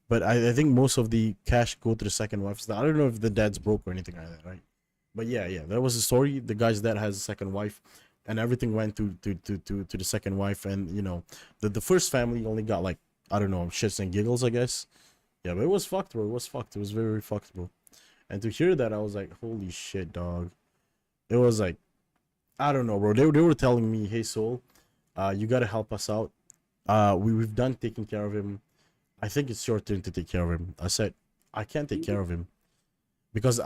But I think most of the cash go to the second wife. I don't know if the dad's broke or anything like that, right? But yeah, that was the story. The guy's dad has a second wife, and everything went to the second wife. And you know, the first family only got like I don't know shits and giggles, I guess. Yeah, but it was fucked, bro. It was fucked. It was very, very fucked, bro. And to hear that, I was like, holy shit, dog. It was like, I don't know, bro. They were telling me, hey, Soul, you gotta help us out. We've done taking care of him. I think it's your turn to take care of him. I said, I can't take care of him. Because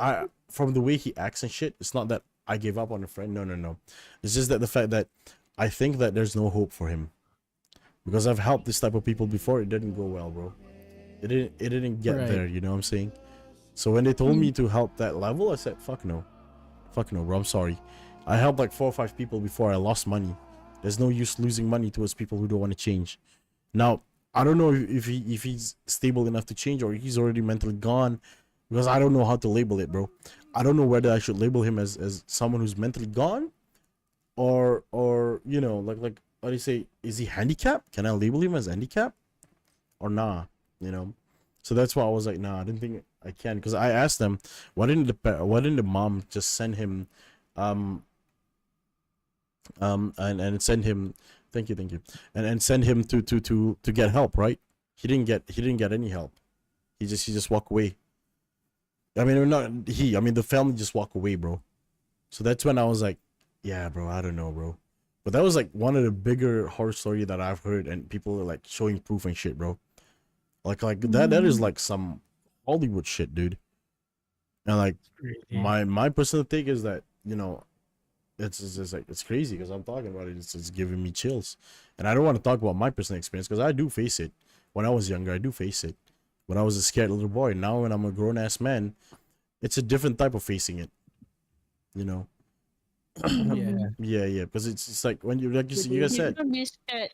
from the way he acts and shit, it's not that I gave up on a friend. No. It's just that the fact that I think that there's no hope for him. Because I've helped this type of people before, it didn't go well, bro. It didn't get there, you know what I'm saying? So when they told me to help that level, I said, fuck no. Fuck no, bro, I'm sorry. I helped like 4 or 5 people before I lost money. There's no use losing money towards people who don't want to change. Now, I don't know if he's stable enough to change or he's already mentally gone. Because I don't know how to label it, bro. I don't know whether I should label him as someone who's mentally gone. Or you know, like what do you say? Is he handicapped? Can I label him as handicapped? Or nah, you know? So that's why I was like, nah, I didn't think I can. Because I asked them, why didn't the mom just send him and send him thank you and send him to get help, right? He didn't get any help. He just walked away. I mean, the family just walked away, bro. So that's when I was like, yeah, bro, I don't know, bro. But that was like one of the bigger horror story that I've heard, and people are like showing proof and shit, bro. Like that is like some Hollywood shit, dude. And like my personal take is that, you know, it's like it's crazy because I'm talking about it. It's giving me chills, and I don't want to talk about my personal experience because I do face it. When I was younger, I do face it. When I was a scared little boy, now when I'm a grown ass man, it's a different type of facing it. You know. Yeah. Because it's like when you like you guys said. You can't be scared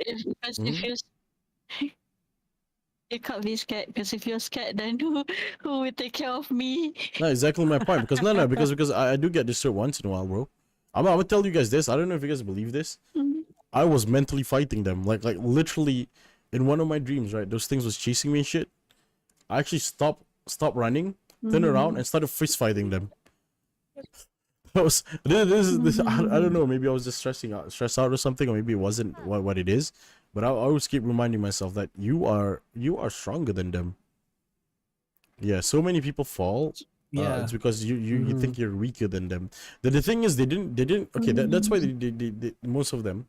you can't be scared because if you're scared, then who will take care of me? No, exactly my point. Because no, because I do get disturbed once in a while, bro. I'm gonna tell you guys this. I don't know if you guys believe this. I was mentally fighting them, like literally, in one of my dreams. Right, those things was chasing me and shit. I actually stopped running, turned around, and started fist fighting them. I was this. I don't know. Maybe I was just stressed out or something, or maybe it wasn't what it is. But I always keep reminding myself that you are stronger than them. Yeah, so many people fall. It's because you think you're weaker than them. The thing is they didn't. Okay, that's why they most of them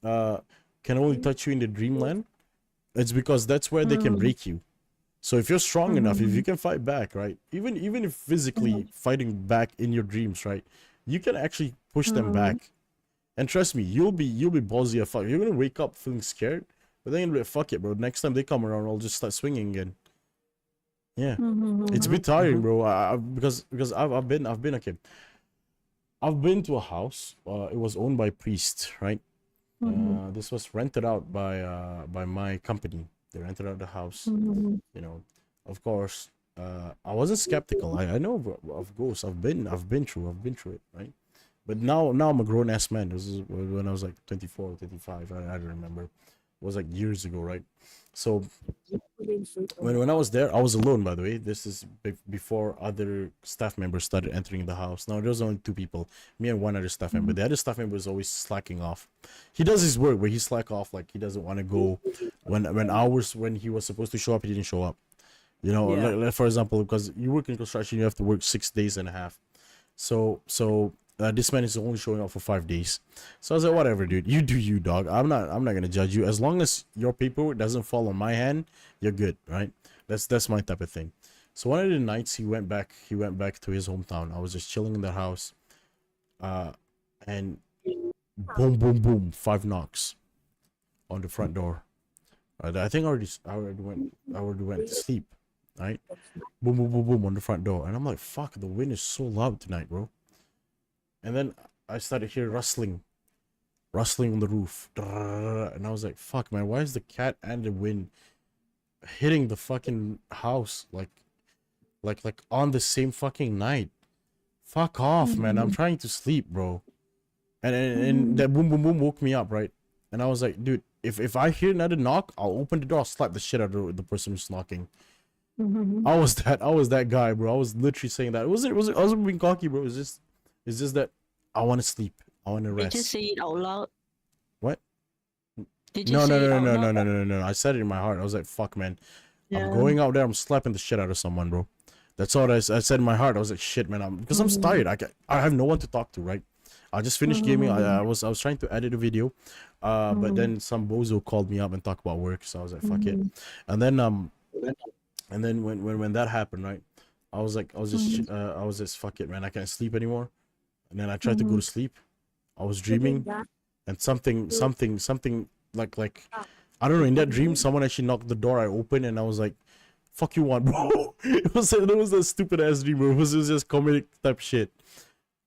can only touch you in the dreamland. It's because that's where they can break you. So if you're strong enough, if you can fight back, right? Even if physically fighting back in your dreams, right? You can actually push them back. And trust me, you'll be ballsy as fuck. You're gonna wake up feeling scared, but then you'll be like, fuck it, bro. Next time they come around, I'll just start swinging again. Yeah, it's a bit tiring, bro. Because I've been okay. I've been to a house. It was owned by a priest, right? This was rented out by my company. They rented out the house. You know, of course, I wasn't skeptical. I know of ghosts. I've been through it, right? But now I'm a grown ass man. This is when I was like 24, 25. I don't remember. It was like years ago, right? So when I was there, I was alone. By the way, this is before other staff members started entering the house. Now there's only two people, me and one other staff member. The other staff member is always slacking off. He does his work, but he slack off like he doesn't want to go when he was supposed to show up, he didn't show up. You know, Yeah. like, for example, because you work in construction, you have to work 6 days and a half. So this man is only showing up for 5 days. So I was like, whatever, dude. You do you, dog. I'm not gonna judge you. As long as your paperwork doesn't fall on my hand, you're good, right? That's my type of thing. So one of the nights he went back to his hometown. I was just chilling in the house, and boom, boom, boom, 5 knocks on the front door. I think I already went to sleep, right? Boom, boom, boom, boom on the front door, and I'm like, fuck, the wind is so loud tonight, bro. And then I started hear rustling on the roof, and I was like, fuck, man, why is the cat and the wind hitting the fucking house like on the same fucking night? Fuck off, man. I'm trying to sleep, bro. And that boom boom boom woke me up, right? And I was like, dude, if I hear another knock, I'll open the door, I'll slap the shit out of the person who's knocking. I was that guy, bro. I was literally saying that. I wasn't being cocky, bro. It's just that I want to sleep. I want to rest. Did you say it out loud? What? Did you No, say it out no, loud? no. I said it in my heart. I was like, fuck, man. I'm Yeah. going out there. I'm slapping the shit out of someone, bro. That's all I said in my heart. I was like, shit, man. Because I'm tired. I have no one to talk to, right? I just finished gaming. I was trying to edit a video, but then some bozo called me up and talked about work. So I was like, fuck it. And then when that happened, right? I was just fuck it, man. I can't sleep anymore. And then I tried to go to sleep. I was dreaming, and something like I don't know. In that dream, someone actually knocked the door. I opened, and I was like, "Fuck you, want, bro?" It was a stupid ass dream, bro. It was just comedic type shit.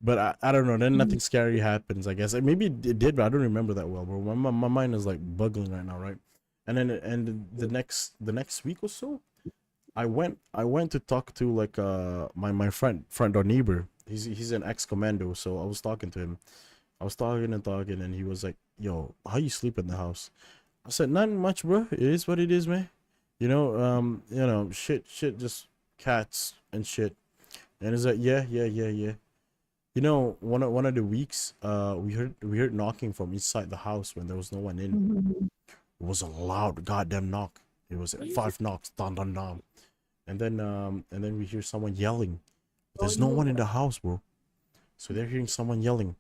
But I don't know. Then nothing scary happens. I guess maybe it did, but I don't remember that well, bro. My mind is like bugging right now, right? And then the next week or so, I went to talk to like my front door neighbor. He's an ex-commando, so I was talking to him. I was talking, and he was like, "Yo, how you sleep in the house?" I said, "Nothing much, bro. It is what it is, man. Shit, just cats and shit." And he's like, "Yeah. You know, one of the weeks, we heard knocking from inside the house when there was no one in. It was a loud goddamn knock. It was 5 knocks, dun dun dun, and then we hear someone yelling. There's no one in the house, bro. So they're hearing someone yelling,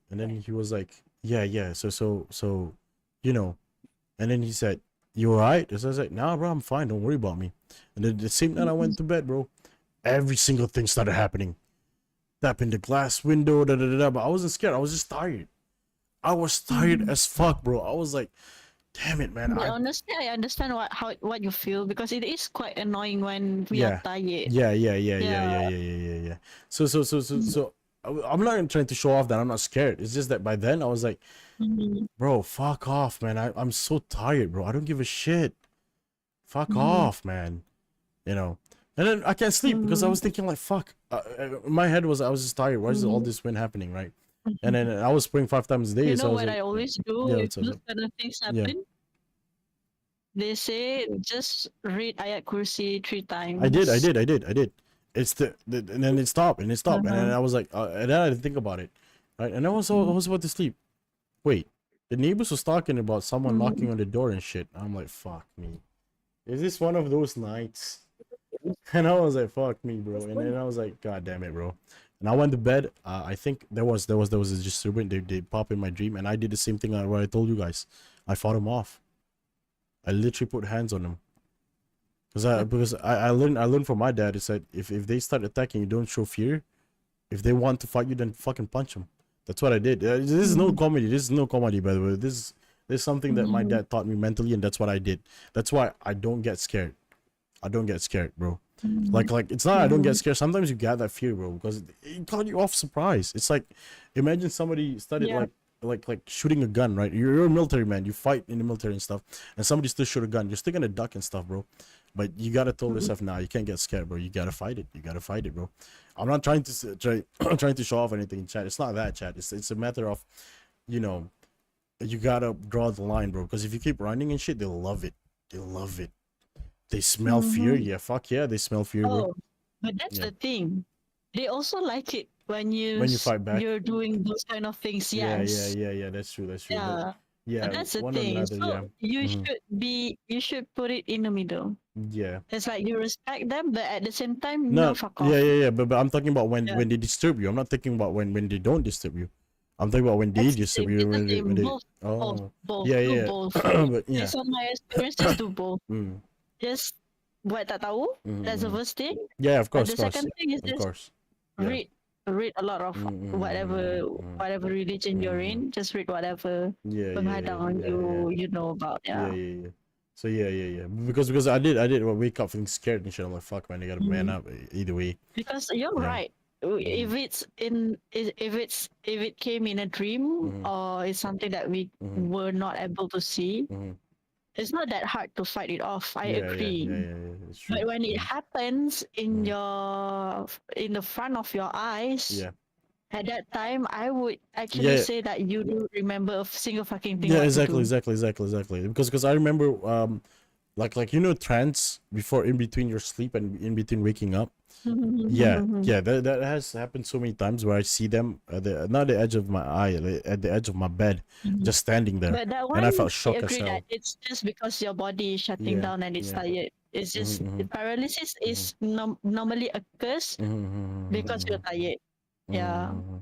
and then he was like, yeah. So, you know, and then he said, "You alright?" So I was like, "Nah, bro, I'm fine. Don't worry about me." And then the same night I went to bed, bro, every single thing started happening. Tapping the glass window, But I wasn't scared. I was just tired. I was tired as fuck, bro. I was like, damn it, man. But honestly, I understand what you feel, because it is quite annoying when we are tired. Yeah. So I'm not even trying to show off that I'm not scared. It's just that by then I was like, bro, fuck off, man. I'm so tired, bro. I don't give a shit. Fuck off, man. You know. And then I can't sleep because I was thinking like, fuck. My head was, I was just tired. Why is all this wind happening, right? And then I was praying 5 times a day. You so know I was what like, I always do yeah, if what's up, those kind of things happen? They say just read Ayat Kursi 3 times. I did. It's and then it stopped and then I was like, and then I didn't think about it, right? And I was about to sleep. Wait, the neighbors was talking about someone knocking on the door and shit. I'm like, fuck me. Is this one of those nights? And I was like, fuck me, bro. And then I was like, god damn it, bro. And I went to bed. I think there was a disturbance. They pop in my dream, and I did the same thing what I told you guys. I fought him off. I literally put hands on him. Because I learned from my dad. He said if they start attacking you, don't show fear. If they want to fight you, then fucking punch them. That's what I did. This is no comedy. This is no comedy, by the way. This is something that my dad taught me mentally, and that's what I did. That's why I don't get scared. I don't get scared, bro. Like it's not I don't get scared. Sometimes you get that fear, bro, because it caught you off surprise. It's like, imagine somebody started like shooting a gun, right? You're a military man. You fight in the military and stuff, and somebody still shoot a gun. You're still gonna duck and stuff, bro. But you gotta tell yourself, nah, you can't get scared, bro. You gotta fight it. You gotta fight it, bro. I'm not trying to trying to show off anything, chat. It's not that, chat. It's a matter of, you know, you gotta draw the line, bro. Because if you keep running and shit, they'll love it. They'll love it. They smell fear. Mhm. Yeah, fuck yeah, they smell fear, bro. Oh, but that's Yeah. the thing. They also like it when When you fight back. you're doing those kind of things. Yeah, Yes. That's true. That's true. But Yeah. yeah, And that's the one or thing. another. So Yeah. you Mhm. you should put it in the middle. Yeah. It's like you respect them, but at the same time, no, No. fuck Yeah, off. But I'm talking about Yeah. when they disturb you. I'm not thinking about when they don't disturb you. I'm talking about when they It's the disturb same. you. It's the When same. they. Both, Oh. both. Yeah, Do yeah. both. But yeah. Based on my experience, just do both. Mm. Just buat tak tahu. That's the Mhm. first thing. Yeah, of And course, the of course, second thing is of just course. Yeah. read a lot of whatever Mm. whatever religion you're Mhm. in. Just read whatever Yeah, penghadang yeah. you know about. Yeah, Yeah. yeah. So yeah. Because I did wake up feeling scared and shit. I'm like, fuck, man, I gotta man Mhm. up either way. Because you're Yeah. right. If it's if it came in a dream Mhm. or it's something that we Mhm. were not able to see, Mhm. it's not that hard to fight it off. I agree. Yeah. It's true. But when it Mhm. happens in Mhm. in the front of your eyes, Yeah. at that time, I would actually Yeah. say that you don't remember a single fucking thing Yeah, what to exactly. do. Because I remember like you know trance before in between your sleep and in between waking up. Yeah. That has happened so many times where I see them at the not the edge of my eye, like, at the edge of my bed, Mhm. just standing there, But that and I one, felt I shocked as agree that hell. it's just because your body is shutting Yeah, down and it's yeah. tired. It's just Mhm. paralysis is normally occurs because you're Mhm. tired. Yeah. Mhm.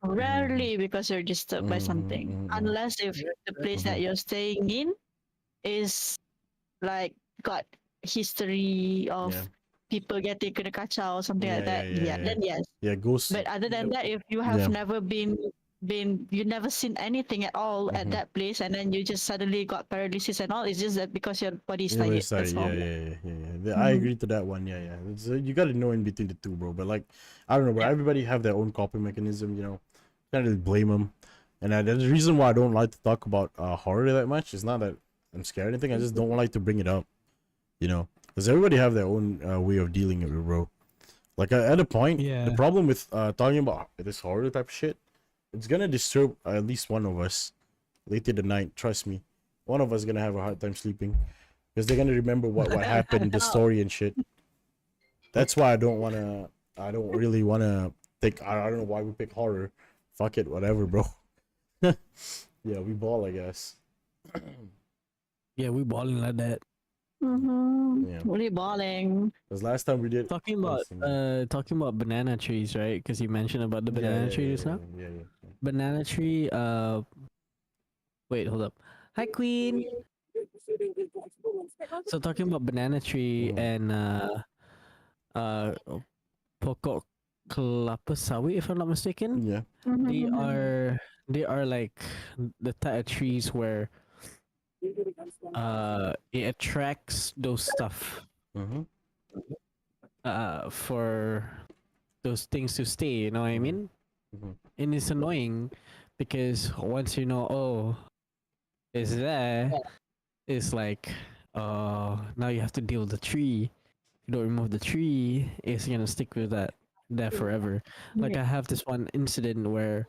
Rarely because you're disturbed by something. Mhm. Unless if the place that Mhm. you're staying in is like got history of Yeah. people getting kena kacau or something like that. Yeah, Yeah. then yes. Yeah, ghost. But other than that, if you have Yeah. never you never seen anything at all at Mhm. that place, and then you just suddenly got paralysis and all, it's just that because your body is Yeah, but tired. sorry. That's all. I Mhm. agree to that one. Yeah. You got to know in between the two, bro. But like, I don't know, bro. Yeah. Everybody have their own coping mechanism. You know, can't really blame them. And there's a reason why I don't like to talk about horror that much. It's not that I'm scared or anything. I just don't like to bring it up. You know, because everybody have their own way of dealing with it, bro. Like at a point, the Yeah. problem with talking about this horror type of shit, it's gonna disturb at least one of us later the night. Trust me, one of us gonna have a hard time sleeping because they're gonna remember what happened, the Oh, story and shit. That's why I don't wanna. I don't really wanna think. I don't know why we pick horror. Fuck it, whatever, bro. Yeah, we ball, I guess. Yeah, we balling like that. Yeah, really balling. because last time we did. Talking about banana trees, right? Because you mentioned about the banana tree just now. Yeah. Banana tree. Wait, hold up. Hi, Queen. So talking about banana tree Mhm. and uh pokok kelapa sawit, if I'm not mistaken. Yeah. They are like the type of trees where it attracts those stuff Mm-hmm. for those things to stay, you know what I mean? Mhm. And it's annoying because once you know, oh, it's there, it's like now you have to deal with the tree. If you don't remove the tree, it's gonna stick with that there forever. Like I have this one incident where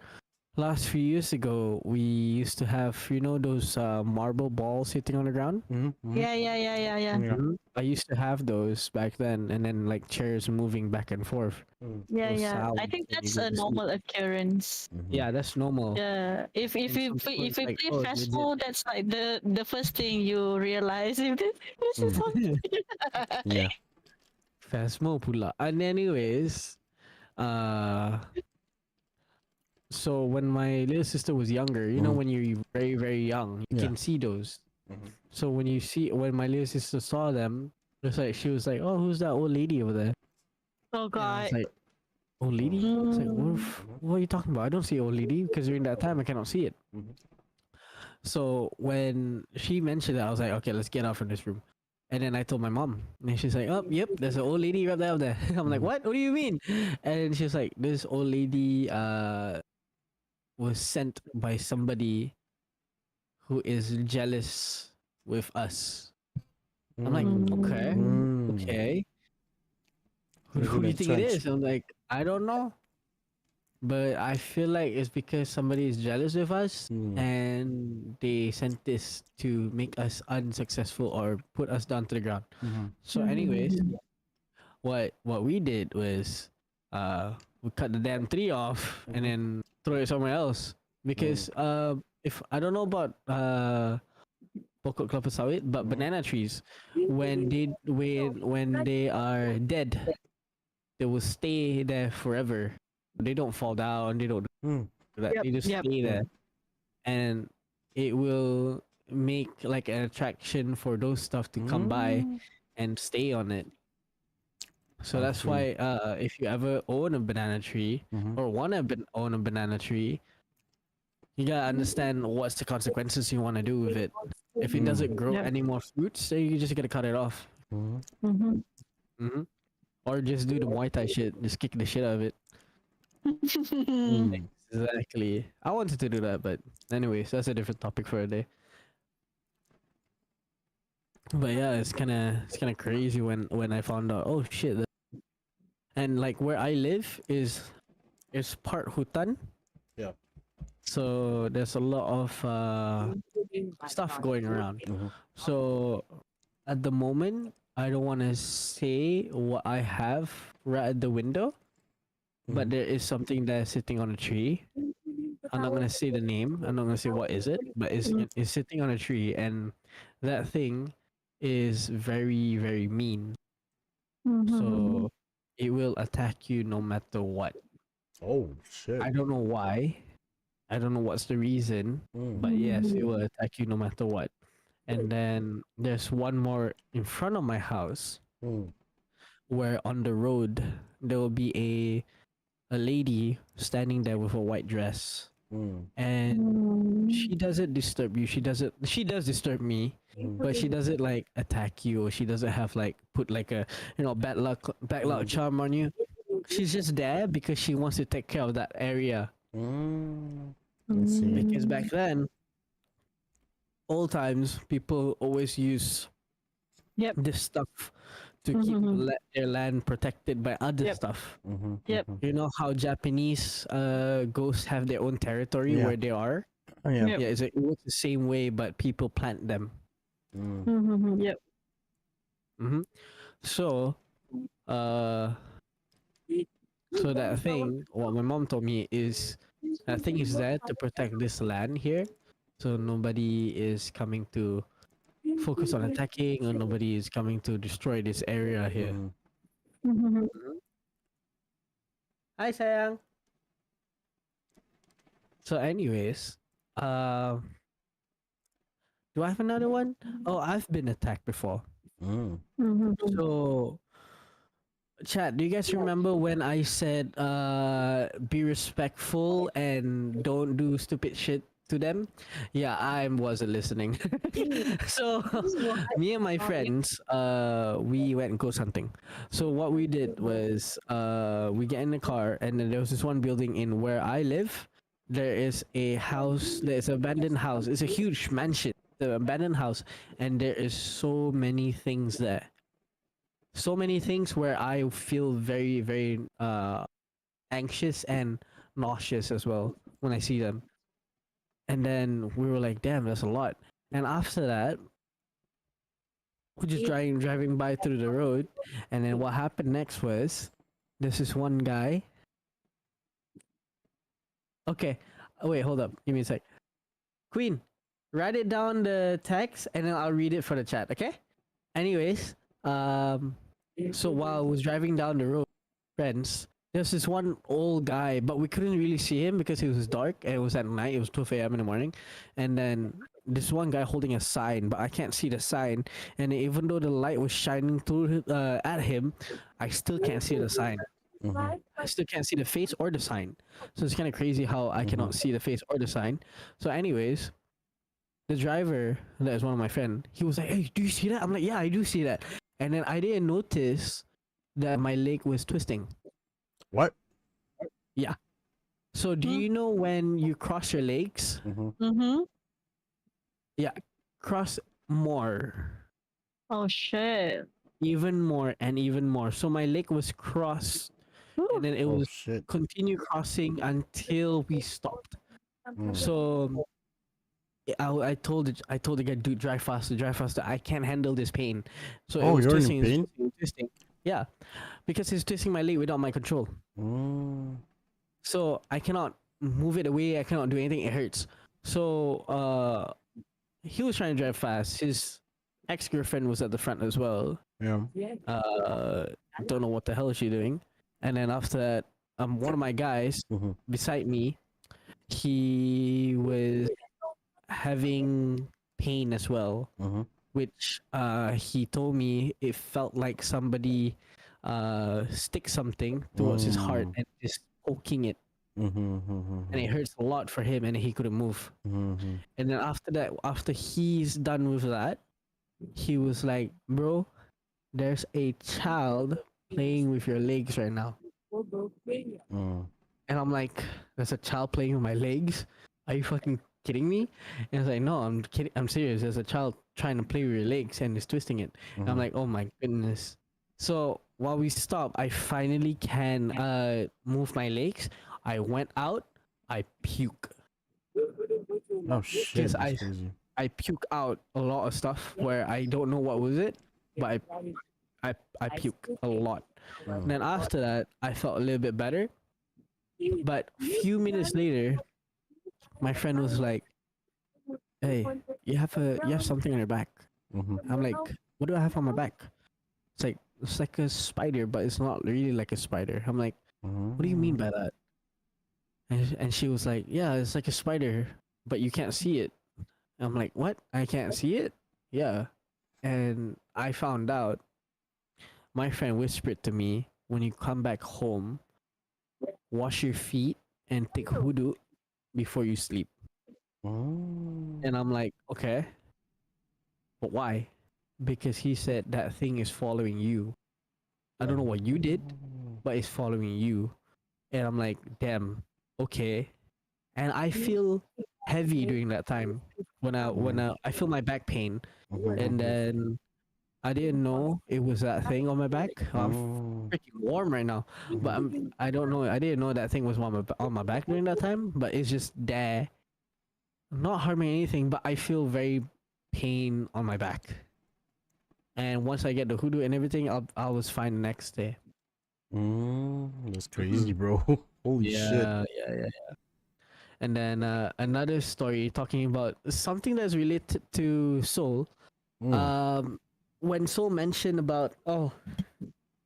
last few years ago we used to have, you know, those marble balls sitting on the ground. Mm-hmm. Yeah. Yeah. I used to have those back then, and then like chairs moving back and forth. Those Yeah. I sounds think when you that's go a to sleep. normal occurrence. Yeah, that's normal. Yeah, if And you some people if it's you like, play oh, fastball, that's like the first thing you realize if this is something. Yeah. Phasmo pula. And anyways, uh, so when my little sister was younger, you know, Mhm. when you're very very young, you Yeah. can see those. Mhm. So when my little sister saw them, it's like she was like, "Oh, who's that old lady over there?" Oh And I was God. like, "Old lady?" I was like, Mm. What are you talking about? I don't see old lady because during that time I cannot see it." Mhm. So when she mentioned that, I was like, "Okay, let's get out from this room." And then I told my mom, and she's like, "Oh, yep, there's an old lady right there." Up there. I'm like, Mhm. "What? What do you mean?" And she's like, "This old lady was sent by somebody who is jealous with us." I'm like, okay, Mm. okay. Live Who in do a you think it trench. is? I'm like, I don't know. But I feel like it's because somebody is jealous of us Mm. and they sent this to make us unsuccessful or put us down to the ground. So anyways, what we did was we cut the damn tree off and then throw it somewhere else. Because if I don't know about pokok kelapa sawit, but banana trees, when they are dead, they will stay there forever. They don't fall down. They don't Mm. do that. Yep, They just yep. stay there, and it will make like an attraction for those stuff to come by and stay on it. So I that's see. why if you ever own a banana tree or wanna own a banana tree, you gotta understand what's the consequences you want to do with it. If it doesn't grow Yep. any more fruits, then you just gotta cut it off. Mm-hmm. hmm Or just do the Muay Thai shit, just kick the shit out of it. Mm. Exactly. I wanted to do that, but anyways, that's a different topic for a day. But yeah, it's kind of crazy when I found out. Oh shit! And like where I live is part hutan, Yeah. so there's a lot of stuff going around. So at the moment, I don't want to say what I have right at the window, but there is something that's sitting on a tree. I'm not gonna say the name. I'm not gonna say what is it, but it's sitting on a tree, and that thing is very very mean. So it will attack you no matter what. Oh shit. I don't know why. I don't know what's the reason, but yes, it will attack you no matter what. And then there's one more in front of my house Mm. where on the road there will be a lady standing there with a white dress, Mm. and she doesn't disturb you. She does disturb me, but she doesn't like attack you, or she doesn't have like put like a bad luck charm on you. She's just there because she wants to take care of that area. Mm. I see. Because back then, old times, people always use Yep. this stuff to keep their land protected by other Yep. stuff. Yep. You know how Japanese ghosts have their own territory Yeah. where they are? Oh, yeah. Yep. Yeah, it works the same way, but people plant them. Yep. hmm So, uh, so that thing, what my mom told me is that thing is there to protect this land here, so nobody is coming to focus on attacking, or nobody is coming to destroy this area here. Hi, sayang. So, anyways, do I have another one? Oh, I've been attacked before. Mm. So, chat, do you guys remember when I said be respectful and don't do stupid shit to them? Yeah, I wasn't listening. So me and my friends we went ghost hunting. So what we did was we get in the car, and then there was this one building in where I live. There is a house, there's an abandoned house. It's a huge mansion, the abandoned house, and there is so many things there, so many things where I feel very, very anxious and nauseous as well when I see them. And then we were like, damn, that's a lot. And after that, we're just driving by through the road, and then what happened next was there's this one guy. Okay, wait, hold up, give me a sec. Queen, write it down the text, and then I'll read it for the chat. Okay. Anyways, so while I was driving down the road, friends, there's this one old guy, but we couldn't really see him because it was dark and it was at night. It was 12 a.m. in the morning. And then this one guy holding a sign, but I can't see the sign. And even though the light was shining through at him, I still can't see the sign. I still can't see the face or the sign. So it's kind of crazy how I cannot see the face or the sign. So anyways, the driver, that is one of my friend, he was like, hey, do you see that? I'm like, yeah, I do see that. And then I didn't notice that my leg was twisting. What? Yeah. So do you know when you cross your legs? Mm-hmm. Yeah. Cross more. Oh shit. even more and even more. So my leg was crossed, and then it Oh was shit. continue crossing until we stopped. Mm. So I told the guy, dude, drive faster, drive faster. I can't handle this pain. So it Oh, was you're in twisting, it was pain? twisting, twisting. Yeah, because he's twisting my leg without my control. Mm. So I cannot move it away. I cannot do anything. It hurts. So he was trying to drive fast. His ex girlfriend was at the front as well. Yeah. Uh, don't know what the hell is she doing. And then after that, one of my guys Mm-hmm. beside me, he was having pain as well, Mm-hmm. which he told me it felt like somebody stick something towards his heart and just poking it, Mm-hmm. and it hurts a lot for him, and he couldn't move. Mm-hmm. And then after that, after he's done with that, he was like, "Bro, there's a child playing with your legs right now." Mm. And I'm like, "There's a child playing with my legs? Are you fucking kidding me?" And it's like, "No, I'm kidding. I'm serious. There's a child trying to play with your legs and is twisting it." And I'm like, "Oh my goodness." So while we stop, I finally can move my legs. I went out. I puke Oh shit. because That's crazy. I puke out a lot of stuff where I don't know what was it, but I puke a lot. And then after that, I felt a little bit better. But few minutes later, my friend was like, "Hey, you have something on your back." Mm-hmm. I'm like, "What do I have on my back?" It's like a spider, but it's not really like a spider. I'm like, "What do you mean by that?" And she was like, "Yeah, it's like a spider, but you can't see it." I'm like, "What? I can't see it?" Yeah. And I found out, my friend whispered to me, "When you come back home, wash your feet and take wudu before you sleep." Mm. And I'm like, "Okay, but why?" Because he said that thing is following you. I don't know what you did, but it's following you. And I'm like, "Damn, okay." And I feel heavy during that time I feel my back pain, and then I didn't know it was that thing on my back. I'm Mm. freaking warm right now, but I don't know. I didn't know that thing was on my back during that time. But it's just there, not harming anything. But I feel very pain on my back. And once I get the hoodoo and everything, I was fine the next day. That's crazy, bro. Holy shit. Yeah. And then another story talking about something that's related to Soul. Mm. Um, when Soul mentioned about, oh,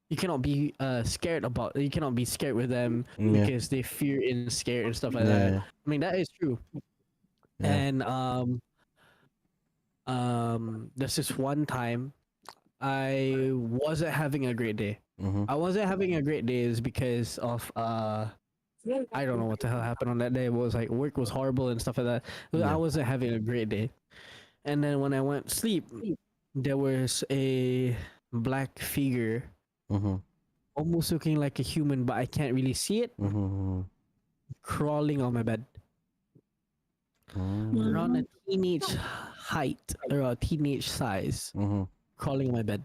you cannot be scared with them Yeah. because they fear and scared and stuff like that. Yeah. I mean, that is true. Yeah. And there's this one time I wasn't having a great day. Mm-hmm. I wasn't having a great day is because of I don't know what the hell happened on that day. It was like work was horrible and stuff like that. I Yeah. wasn't having a great day. And then when I went to sleep, there was a black figure Mm-hmm. almost looking like a human, but I can't really see it, Mm-hmm. crawling on my bed. Around a teenage height or a teenage size, Mm-hmm. crawling on my bed.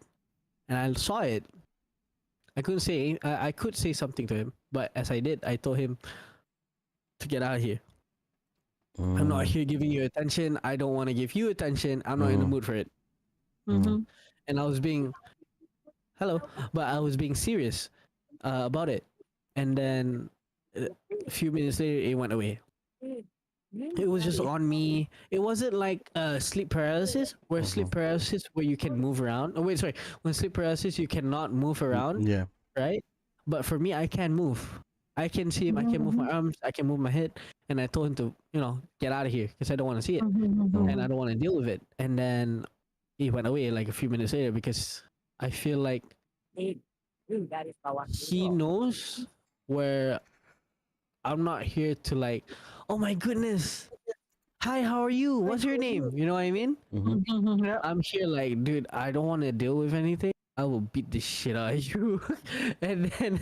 And I saw it. I couldn't say, I could say something to him, but as I did, I told him to get out of here. I'm not here giving you attention. I don't want to give you attention. I'm not in the mood for it. Mm-hmm. And I was being, hello, but I was being serious about it. And then a few minutes later, it went away. It was just on me. It wasn't like sleep paralysis, where you can move around. Oh wait, sorry. When sleep paralysis, you cannot move around, Yeah. right? But for me, I can move. I can see him. I can move my arms. I can move my head. And I told him to, get out of here because I don't want to see it and I don't want to deal with it. And then he went away like a few minutes later because I feel like he knows where I'm not here to like, oh my goodness, hi, how are you? What's your name? You know what I mean? Mm-hmm. Yeah. I'm here like, dude, I don't want to deal with anything. I will beat the shit out of you. And then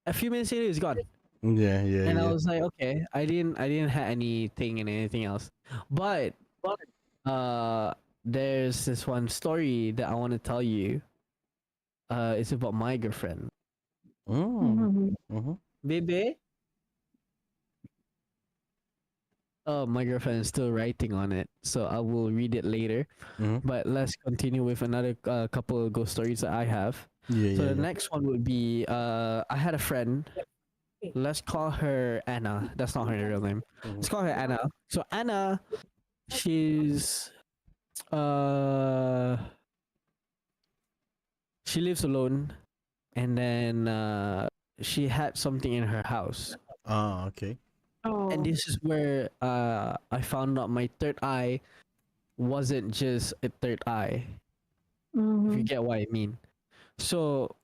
a few minutes later, it's gone. Yeah. Yeah. And I Yeah. was like, okay, I didn't have anything and anything else. But uh there's this one story that I want to tell you. It's about my girlfriend. Mm. Mm-hmm. Baby. Oh, my girlfriend is still writing on it, so I will read it later. Mm-hmm. But let's continue with another couple of ghost stories that I have. Yeah, So yeah, the yeah. next one would be I had a friend. Let's call her Anna. That's not her real name. Mm-hmm. Let's call her Anna. So Anna, she's uh she lives alone, and then she had something in her house. Ah, okay. And Oh. this is where I found out my third eye wasn't just a third eye, if you Mhm. get what I mean. So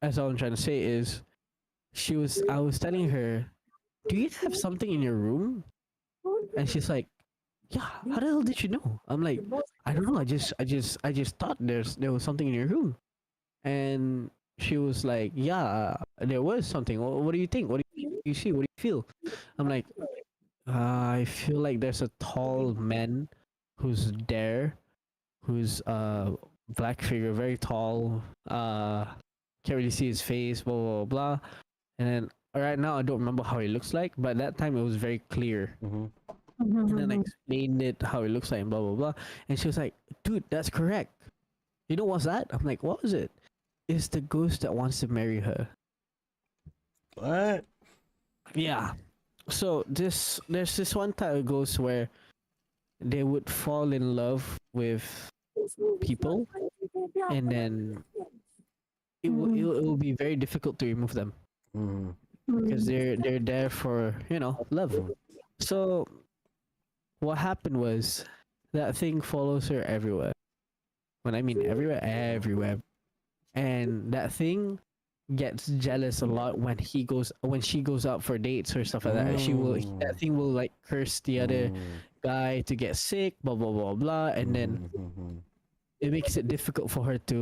as I'm trying to say is I was telling her, do you have something in your room? And she's like, yeah, how the hell did you know? I'm like, I don't know, I just thought there was something in your room. And she was like, yeah, there was something. What do you think? What do you see? What do you feel? I'm like, I feel like there's a tall man who's there, who's black figure, very tall. Can't really see his face, blah blah blah. And then right now I don't remember how he looks like, but that time it was very clear. Mm-hmm. And then I Mhm. explained it how it looks like, and blah blah blah. And she was like, "Dude, that's correct. You know what's that?" I'm like, "What was it?" It's the ghost that wants to marry her. What? Yeah. So there's this one type of ghost where they would fall in love with people, and then it will be very difficult to remove them Mm-hmm. because Mhm. they're there for love. Mm-hmm. So what happened was that thing follows her everywhere. When I mean everywhere, everywhere. And that thing gets jealous a lot when she goes out for dates or stuff like that. That thing will like curse the other Mm-hmm. guy to get sick, blah blah blah blah, and then Mm-hmm. it makes it difficult for her to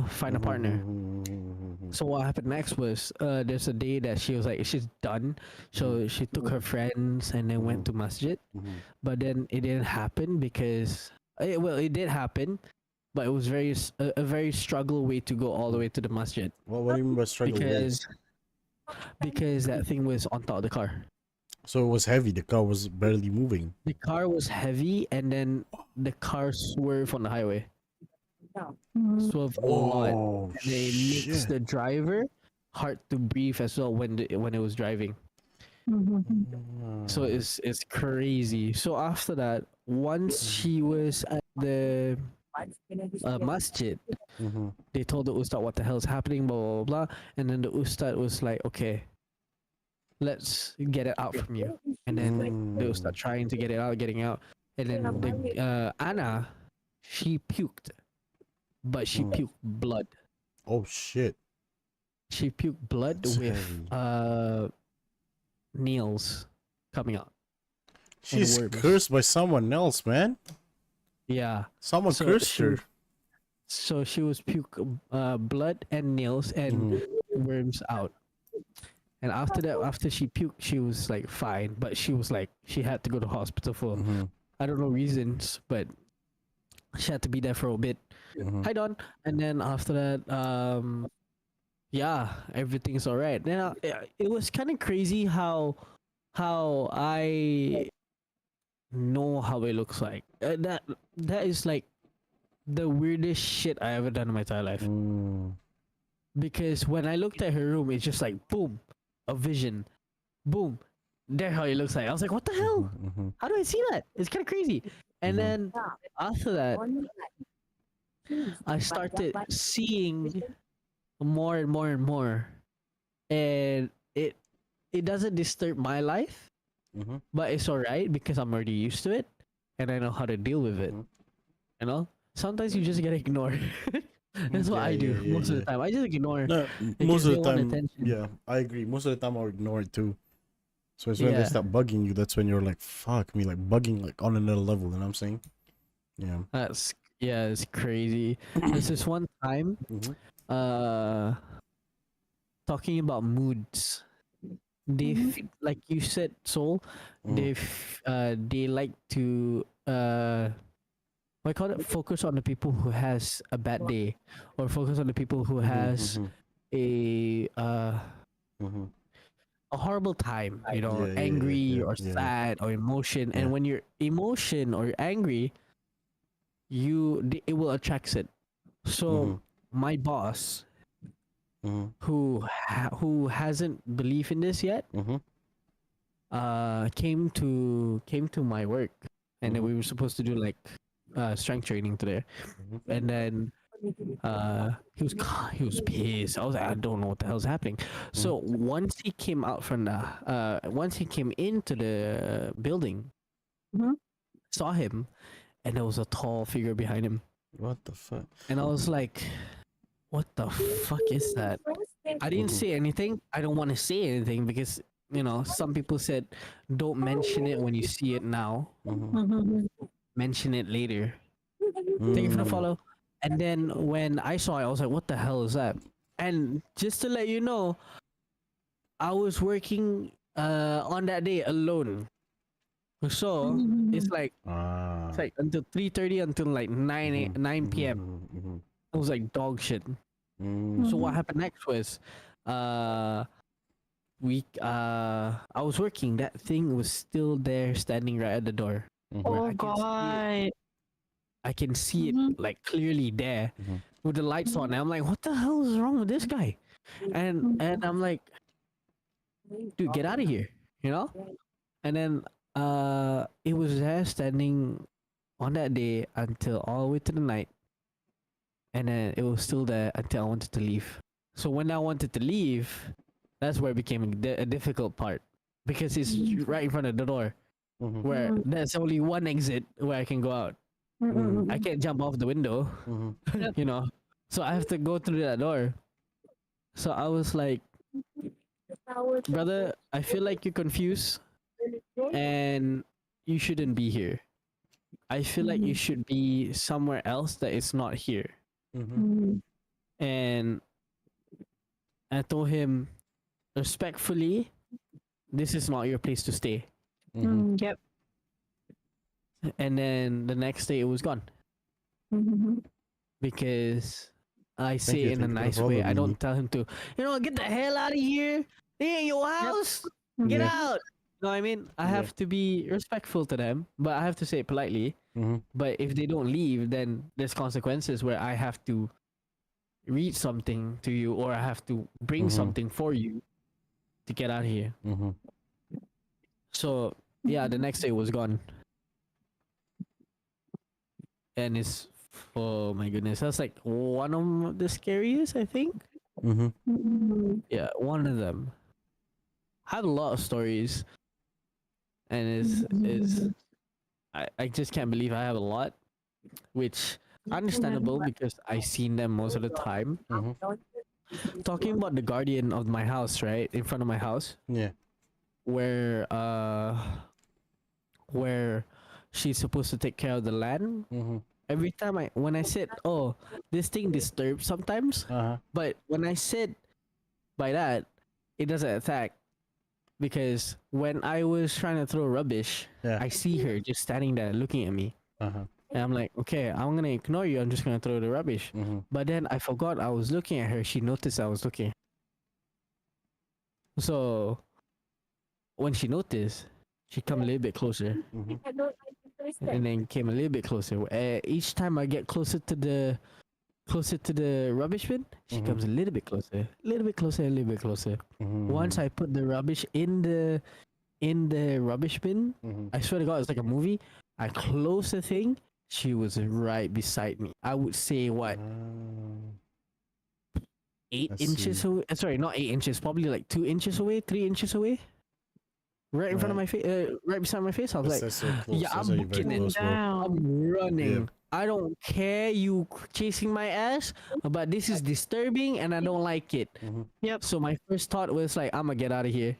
find a partner. Mm-hmm. So what happened next was there's a day that she was like she's done, so she took her friends and then went to masjid, Mm-hmm. but then it didn't happen because it did happen, but it was a very struggle way to go all the way to the masjid What do you mean by struggle way? because that thing was on top of the car. So it was heavy. The car was barely moving. The car was heavy, and then the car swerved on the highway, Mhm. swerved a lot, Oh and it makes shit. the driver hard to breathe as well when it was driving. Mhm. So it's crazy. So after that, once she was at the masjid, Mm-hmm. they told the ustad what the hell is happening, blah blah blah, and then the ustad was like, okay, let's get it out from you. And then they will start trying to get it out, getting out. And then the Anna, she puked, but she Mm. puked blood. Oh shit. She puked blood That's with heavy. nails coming out and She's worms. cursed by someone else, man. Yeah. Someone So cursed she her. was, so she was puke blood and nails and worms out. And after that, after she puked, she was like fine, but she was like she had to go to hospital for Mm-hmm. I don't know reasons, but she had to be there for a bit. Mm-hmm. Hi Don. And then after that, yeah, everything's all right. Now it was kind of crazy how I know how it looks like. That is like the weirdest shit I ever done in my entire life. Mm. Because when I looked at her room, it's just like boom, a vision, boom. There how it looks like. I was like, what the hell? Mm-hmm. How do I see that? It's kind of crazy. And Mhm. then after that, I started seeing more and more and more, and it doesn't disturb my life, Mm-hmm. but it's alright because I'm already used to it, and I know how to deal with it. Mhm. You know, sometimes you just gotta ignore. That's what I do most of the time. I just ignore No, most because of they the want time, attention. yeah, I agree. Most of the time, I'll ignore it too. So it's when they Yeah, start bugging you, that's when you're like, fuck me, like bugging like on another level, you know what I'm saying? Yeah. it's crazy. There's this one time, Mm-hmm. uh, talking about moods. Like you said, Soul, Mm-hmm. they like to I call it focus on the people who has a bad day, or focus on the people who has a a horrible time, you know, Yeah, yeah, angry yeah, or yeah, sad or emotion. yeah. And when you're emotion or you're angry, it will attract it. So my boss, who hasn't believed in this yet, came to my work, and then we were supposed to do like strength training today, and then he was pissed. I was like, I don't know what the hell's happening. So once he came out from the once he came into the building, Mhm. saw him, and there was a tall figure behind him, What the fuck? and I was like, what the fuck is that? I didn't say anything. I don't want to say anything because, you know, some people said don't mention it when you see it now. Mhm. Mention it later. Thank you for the follow. And then when I saw it, I was like, what the hell is that? And just to let you know, I was working on that day alone. So it's like Ah. until 3:30 until like 9 p.m. It was like dog shit. So what happened next was I was working, that thing was still there standing right at the door. Oh I can see it. God. I can see it Mhm. like clearly there with the lights on. And I'm like, what the hell is wrong with this guy? And I'm like, dude, get out of here, you know? And then it was there standing on that day until all the way to the night. And then it was still there until I wanted to leave. So when I wanted to leave, that's where it became a difficult part, because it's right in front of the door where there's only one exit where I can go out. I can't jump off the window, you know. So I have to go through that door. So I was like, brother, I feel like you're confused and you shouldn't be here. I feel like you should be somewhere else that is not here. And I told him respectfully, this is not your place to stay. Yep. And then the next day it was gone, because I say you, it in a thank you for the nice follow, way. I Mimi. don't tell him to, you know, get the hell out of here. This ain't your house. Get Yeah. out. You know what I mean? I have to be respectful to them, but I have to say it politely. But if they don't leave, then there's consequences where I have to read something to you, or I have to bring something for you to get out of here. So yeah, the next day was gone. And it's, oh my goodness, that's like one of the scariest, I think. Yeah, one of them. I have a lot of stories, and I just can't believe I have a lot, which understandable because I seen them most of the time. Talking about the guardian of my house, right in front of my house, Yeah. where she's supposed to take care of the land. Every time when I said, oh, this thing disturbs sometimes, but when I said by that, it doesn't attack, because when I was trying to throw rubbish, Yeah. I see her just standing there looking at me, and I'm like, okay, I'm gonna ignore you. I'm just gonna throw the rubbish. But then I forgot I was looking at her. She noticed I was looking. So when she noticed, she come a little bit closer, and then came a little bit closer. Each time I get closer to the rubbish bin, she comes a little bit closer, a little bit closer, a little bit closer. Once I put the rubbish in the rubbish bin, I swear to God, it's like a movie. I closed the thing. She was right beside me. I would say what, 8 I inches see. away? Sorry, not 8 inches. Probably like 2 inches away, 3 inches away. Right in front of my face, right beside my face. I was That's like, so close. yeah, That's I'm very booking it. close, bro. I'm running. Yeah. I don't care you chasing my ass, but this is disturbing and I don't like it. Yep. So my first thought was like, I'm gonna get out of here.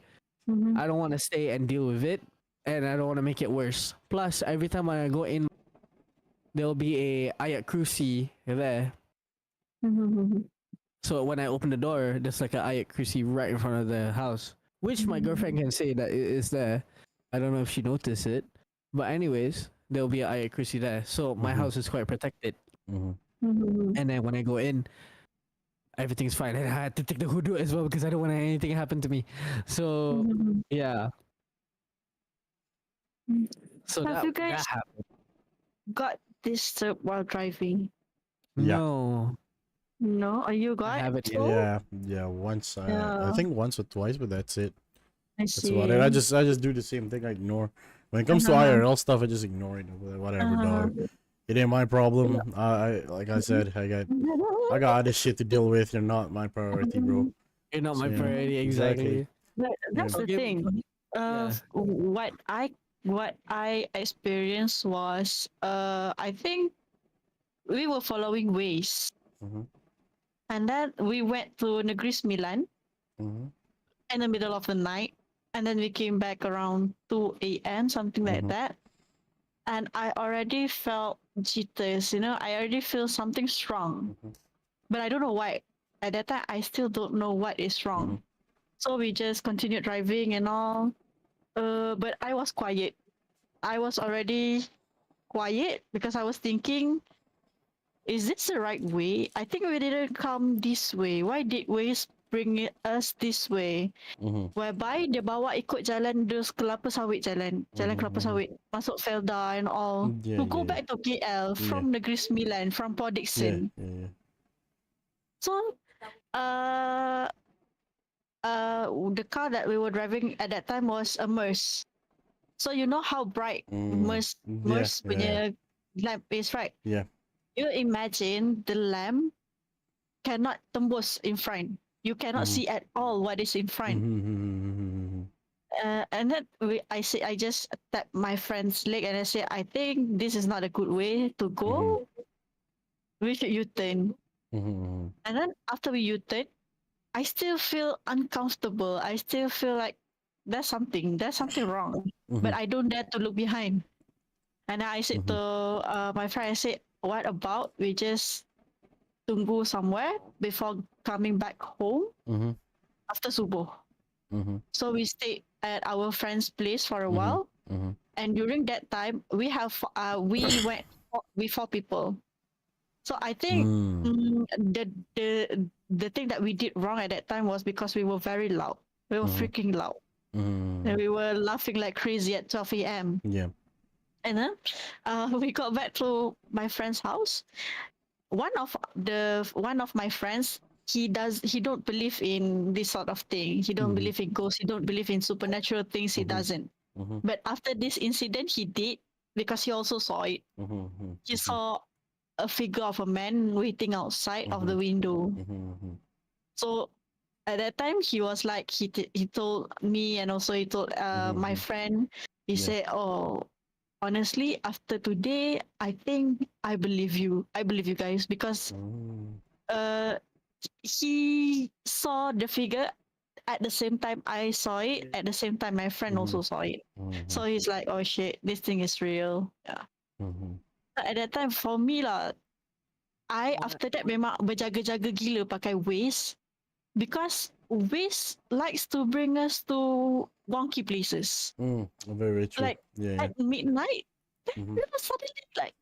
I don't want to stay and deal with it, and I don't want to make it worse. Plus, every time I go in, there'll be a ayat kursi there. So when I open the door, there's like an ayat kursi right in front of the house, which my girlfriend can say that it is there. I don't know if she noticed it, but anyways, there'll be an ayat kursi there. So my Mhm. house is quite protected. Mhm. Mhm. And then when I go in, everything's fine. And I had to take the hudu as well because I don't want anything to happen to me. So Mhm. yeah. So Have you that guys happened. got disturbed while driving? Yeah. No, No, or you I got haven't yet. so? Yeah. Once I Yeah, think once or twice, but that's it. I That's about it. I see. just do the same thing. I ignore. When it comes to Uh-huh. IRL stuff, I just ignore it. Whatever, Uh-huh. dog. It ain't my problem. I like I said, I got other shit to deal with. You're not my priority, bro. You're not So my yeah, priority exactly. exactly. That's Yeah. the Okay. thing. Yeah. What I experienced was I think we were following ways, Mhm. and then we went to Negeri Sembilan Mhm. in the middle of the night, and then we came back around 2 a.m. something like Mhm. that, and I already felt jitters. I already feel something strong, Mhm. but I don't know why. At that time, I still don't know what is wrong. Mhm. So we just continued driving and all. But I was quiet. I was already quiet because I was thinking, is this the right way? I think we didn't come this way. Why did ways bring us this way? Mhm. Whereby dia bawa ikut jalan dus kelapa sawit jalan kelapa Mhm. sawit, masuk Felda and all Yeah. to go Yeah. back to KL Yeah. from Negeri Sembilan, from Port Yeah. Dickson. Yeah. Yeah. So, uh, the car that we were driving at that time was a Merc. So you know how bright Mm. Merc Yeah. Merc Yeah. Yeah. punya lamp is, right? Yeah. You imagine the lamp cannot tembus in front. You cannot Mhm. see at all what is in front. Mhm. And then I just tapped my friend's leg and I said, I think this is not a good way to Mhm. go. We should U-turn. Mhm. And then after we U-turn, I still feel uncomfortable. I still feel like there's something wrong. But Mhm. I don't dare to look behind. And I said to Mhm. my friend, I said, what about we just tunggu somewhere before coming back home Mhm. after subuh? Mhm. So we stayed at our friend's place for a Mhm. while. Mhm. And during that time, we went with 4 people. So I think Mm. the thing that we did wrong at that time was because we were very loud. We were Mhm. freaking loud. And Mhm. we were laughing like crazy at 12 a.m. Yeah. And then we got back to my friend's house. One of my friends, he don't believe in this sort of thing. He don't Mhm. believe in ghosts. He don't believe in supernatural things. He Mhm. doesn't. Mhm. But after this incident, he did, because he also saw it. Mhm. He Mhm. saw a figure of a man waiting outside of the Mhm. window. Mhm. So at that time, he was like, he told me, and also he told my Mhm. friend. He Yeah. said, "Oh, honestly, after today, I think I believe you. I believe you guys, because Mm. uh he saw the figure at the same time I saw it. At the same time, my friend Mhm. also saw it. Mhm. So he's like, "Oh shit, this thing is real." Yeah. Mhm. At that time, for me lah, I after that memang berjaga-jaga gila pakai Waze, because Waze likes to bring us to wonky places. Very true. Like Yeah. Yeah. at midnight, Mhm. suddenly like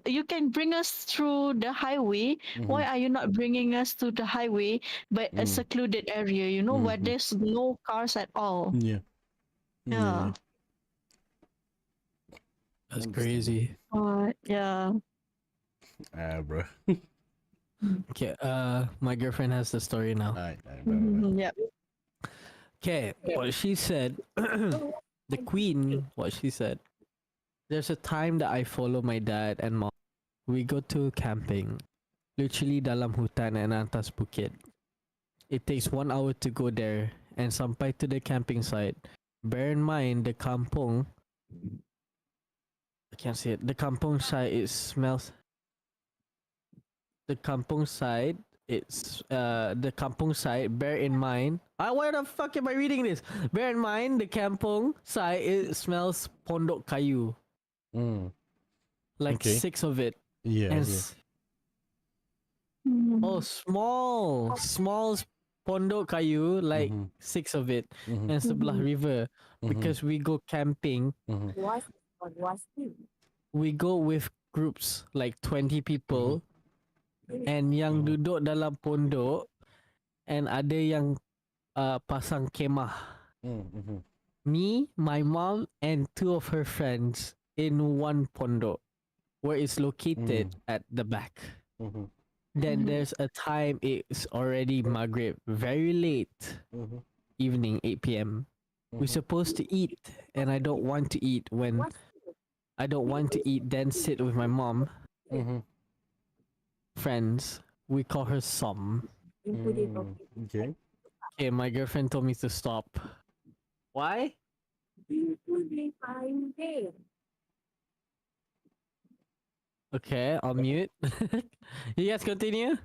you can bring us through the highway. Why Mhm. are you not bringing us to the highway, but a Mm. secluded area, where Mhm. there's no cars at all? Yeah. Yeah. Yeah. Yeah. That's Understandable. crazy. Yeah. Bro. Okay, my girlfriend has the story now. Alright. Alright. Bye. Mhm, yeah. Okay, what she said, the queen, what she said. There's a time that I follow my dad and mom. We go to camping, literally dalam hutan and atas bukit. It takes 1 hour to go there and sampai to the camping site. Bear in mind the kampung. I can't say it. The kampung site, it smells. The kampung site, the kampung site. Bear in mind. Why the fuck am I reading this? Bear in mind the kampung site, it smells pondok kayu, Mm. like Okay. 6 of it, Yeah. and Yeah. oh, Mhm. small pondok kayu, like Mhm. 6 of it, Mhm. and sebelah Mhm. river, Mhm. because we go camping Mhm. we go with groups like 20 people, and yang Mhm. duduk dalam pondok, and ada yang pasang kemah. Mm-hmm. Me, my mom, and two of her friends in one pondok, where it's located at the back. Mm-hmm. Then there's a time it's already Maghrib, very late Mm-hmm. evening, 8 p.m. We're supposed to eat, and I don't want to eat when I don't want to eat. Then sit with my mom, Mm-hmm. friends. We call her Som. Okay. Okay, my girlfriend told me to stop. Why? Okay, I'll mute. You guys continue.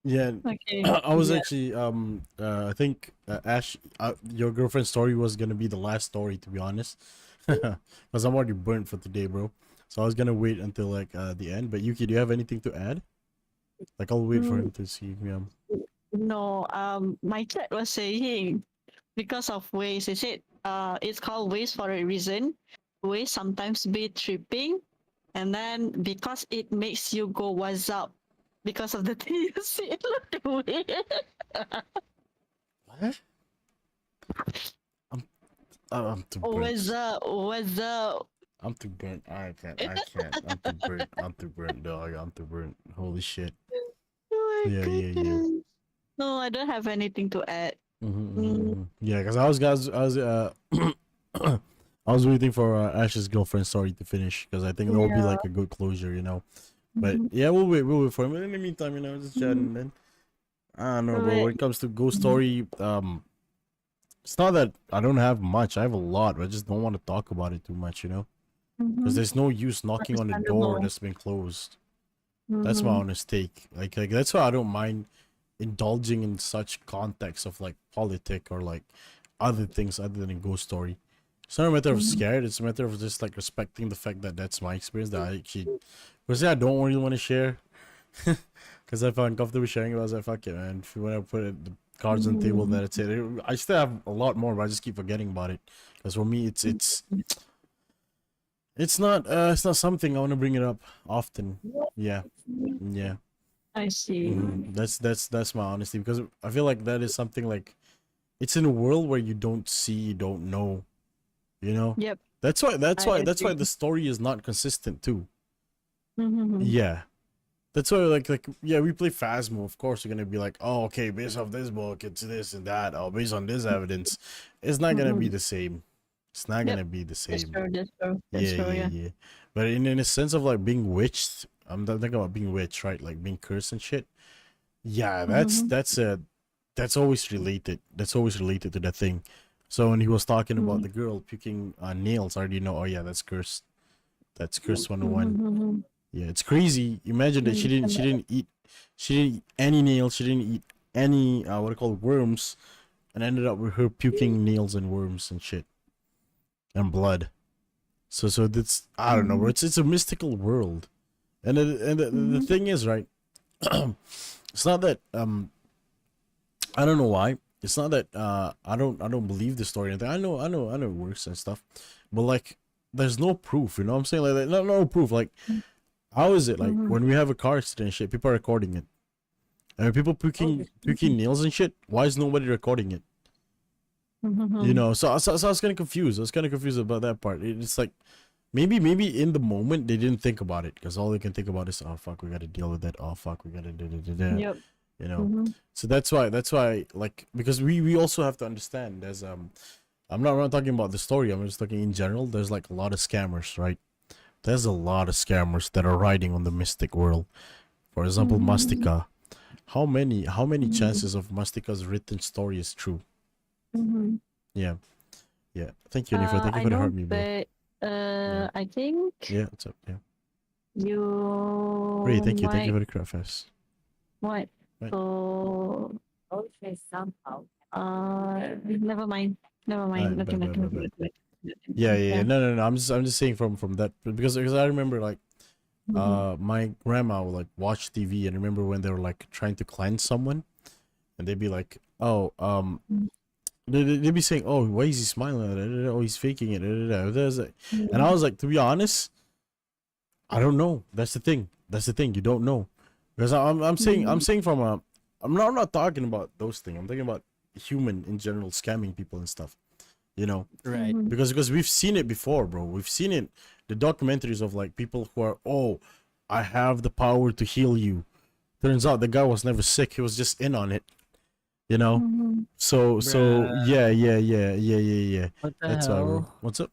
Yeah, Okay. I was Yeah. actually I think Ash, your girlfriend's story was gonna be the last story, to be honest, because I'm already burnt for today, bro. So I was gonna wait until like the end. But Yuki, do you have anything to add? Like I'll wait for him to see. Yeah. No, my chat was saying because of waves, they said it's called waves for a reason. Waves sometimes be tripping, and then because it makes you go what's up because of the thing you see. Look the way. What? I'm I'm too What's burnt. up? What's up? I'm too burnt. I can't. I can't. I'm too burnt. I'm too burnt, dog. I'm too burnt. Holy shit. Oh my Yeah, yeah, yeah. goodness. No, I don't have anything to add. Mm, Yeah, because I was waiting for Ash's girlfriend's story to finish because I think that will be yeah. like a good closure, you know. But Mhm. yeah, we'll wait for him. In the meantime, you know, just chatting. Then I don't know, bro. But When it comes to ghost story, it's not that I don't have much. I have a lot, but I just don't want to talk about it too much, you know. Because mhm, there's no use knocking on the door understandable. that's been closed. That's my Mm-hmm. honest take. Like that's why I don't mind indulging in such context of like politic or like other things other than a ghost story. It's not a matter of Mm-hmm. scared. It's a matter of just like respecting the fact that that's my experience. That I actually, personally, I don't really want to share because I felt uncomfortable sharing it. I was like, fuck it, man. If you want to put it, the cards on the table, that's it. I still have a lot more, but I just keep forgetting about it. Because for me, it's not something I want to bring it up often. Yeah, yeah. I see. That's my honesty because I feel like that is something like it's in a world where you don't see, you don't know, you know. Yep, That's I why that's why agree. the story is not consistent too. Mm-hmm. Yeah, that's why like yeah, we play Phasmo. Of course, you're gonna be like, oh, okay, based off this book, it's this and that. Oh, based on this evidence, it's not gonna be Mm-hmm. the same. It's not Yep, gonna be the that's same. true. That's true. That's Yeah, true. yeah, Yeah. yeah. But in a sense of like being witched, I'm not thinking about being witched, right? Like being cursed and shit. Yeah, Mm-hmm. that's always related. That's always related to that thing. So when he was talking about Mm-hmm. the girl puking nails, I already know. Oh yeah, that's cursed. That's cursed 101. Mm-hmm. Yeah, it's crazy. Imagine that she didn't eat any nails. She didn't eat any what do you call it, worms, and ended up with her puking nails and worms and shit and blood. So that's I don't know, bro. It's a mystical world, and the Mm-hmm. thing is right. It's not that I don't know why. It's not that I don't believe the story. And I know it works and stuff, but like there's no proof. You know what I'm saying? Like no proof. Like how is it like Mm-hmm. when we have a car accident and shit? People are recording it, and when people puking nails and shit. Why is nobody recording it? You Mm-hmm. know. So I was kind of confused. I was kind of confused about that part. It's like maybe in the moment they didn't think about it because all they can think about is oh fuck we gotta deal with that. Oh fuck we gotta do. Yep. You know. Mm-hmm. So that's why like because we also have to understand there's I'm not talking about the story, I'm just talking in general. There's like a lot of scammers, right? There's a lot of scammers that are riding on the mystic world. For example, Mm-hmm. Mastika. How many chances of Mastika's written story is true? Mm-hmm. Yeah. Yeah. Thank you, Nifa. Thank you I for the know, heart me, bro. but Yeah. I think Yeah, what's up? Yeah. Ray, you thank you might for the crap fest. what? Right. So never mind. Never mind. Alright, Nothing. bye, Nothing. bye, Nothing. bye. Nothing. Yeah, Nothing. yeah, yeah. Yeah. No. I'm just saying from that because I remember like Mm-hmm. my grandma would like watch TV and remember when they were like trying to cleanse someone and they'd be like, oh, They be saying, "Oh, why is he smiling? Oh, he's faking it." And I was like, to be honest, I don't know. That's the thing. That's the thing. You don't know, because I'm saying from a, I'm not talking about those things. I'm talking about human in general scamming people and stuff. You know, Right. because we've seen it before, bro. We've seen it. The documentaries of like people who are, oh, I have the power to heal you. Turns out the guy was never sick. He was just in on it. You know. So Bruh. yeah. What the That's why, bro. hell? What's up?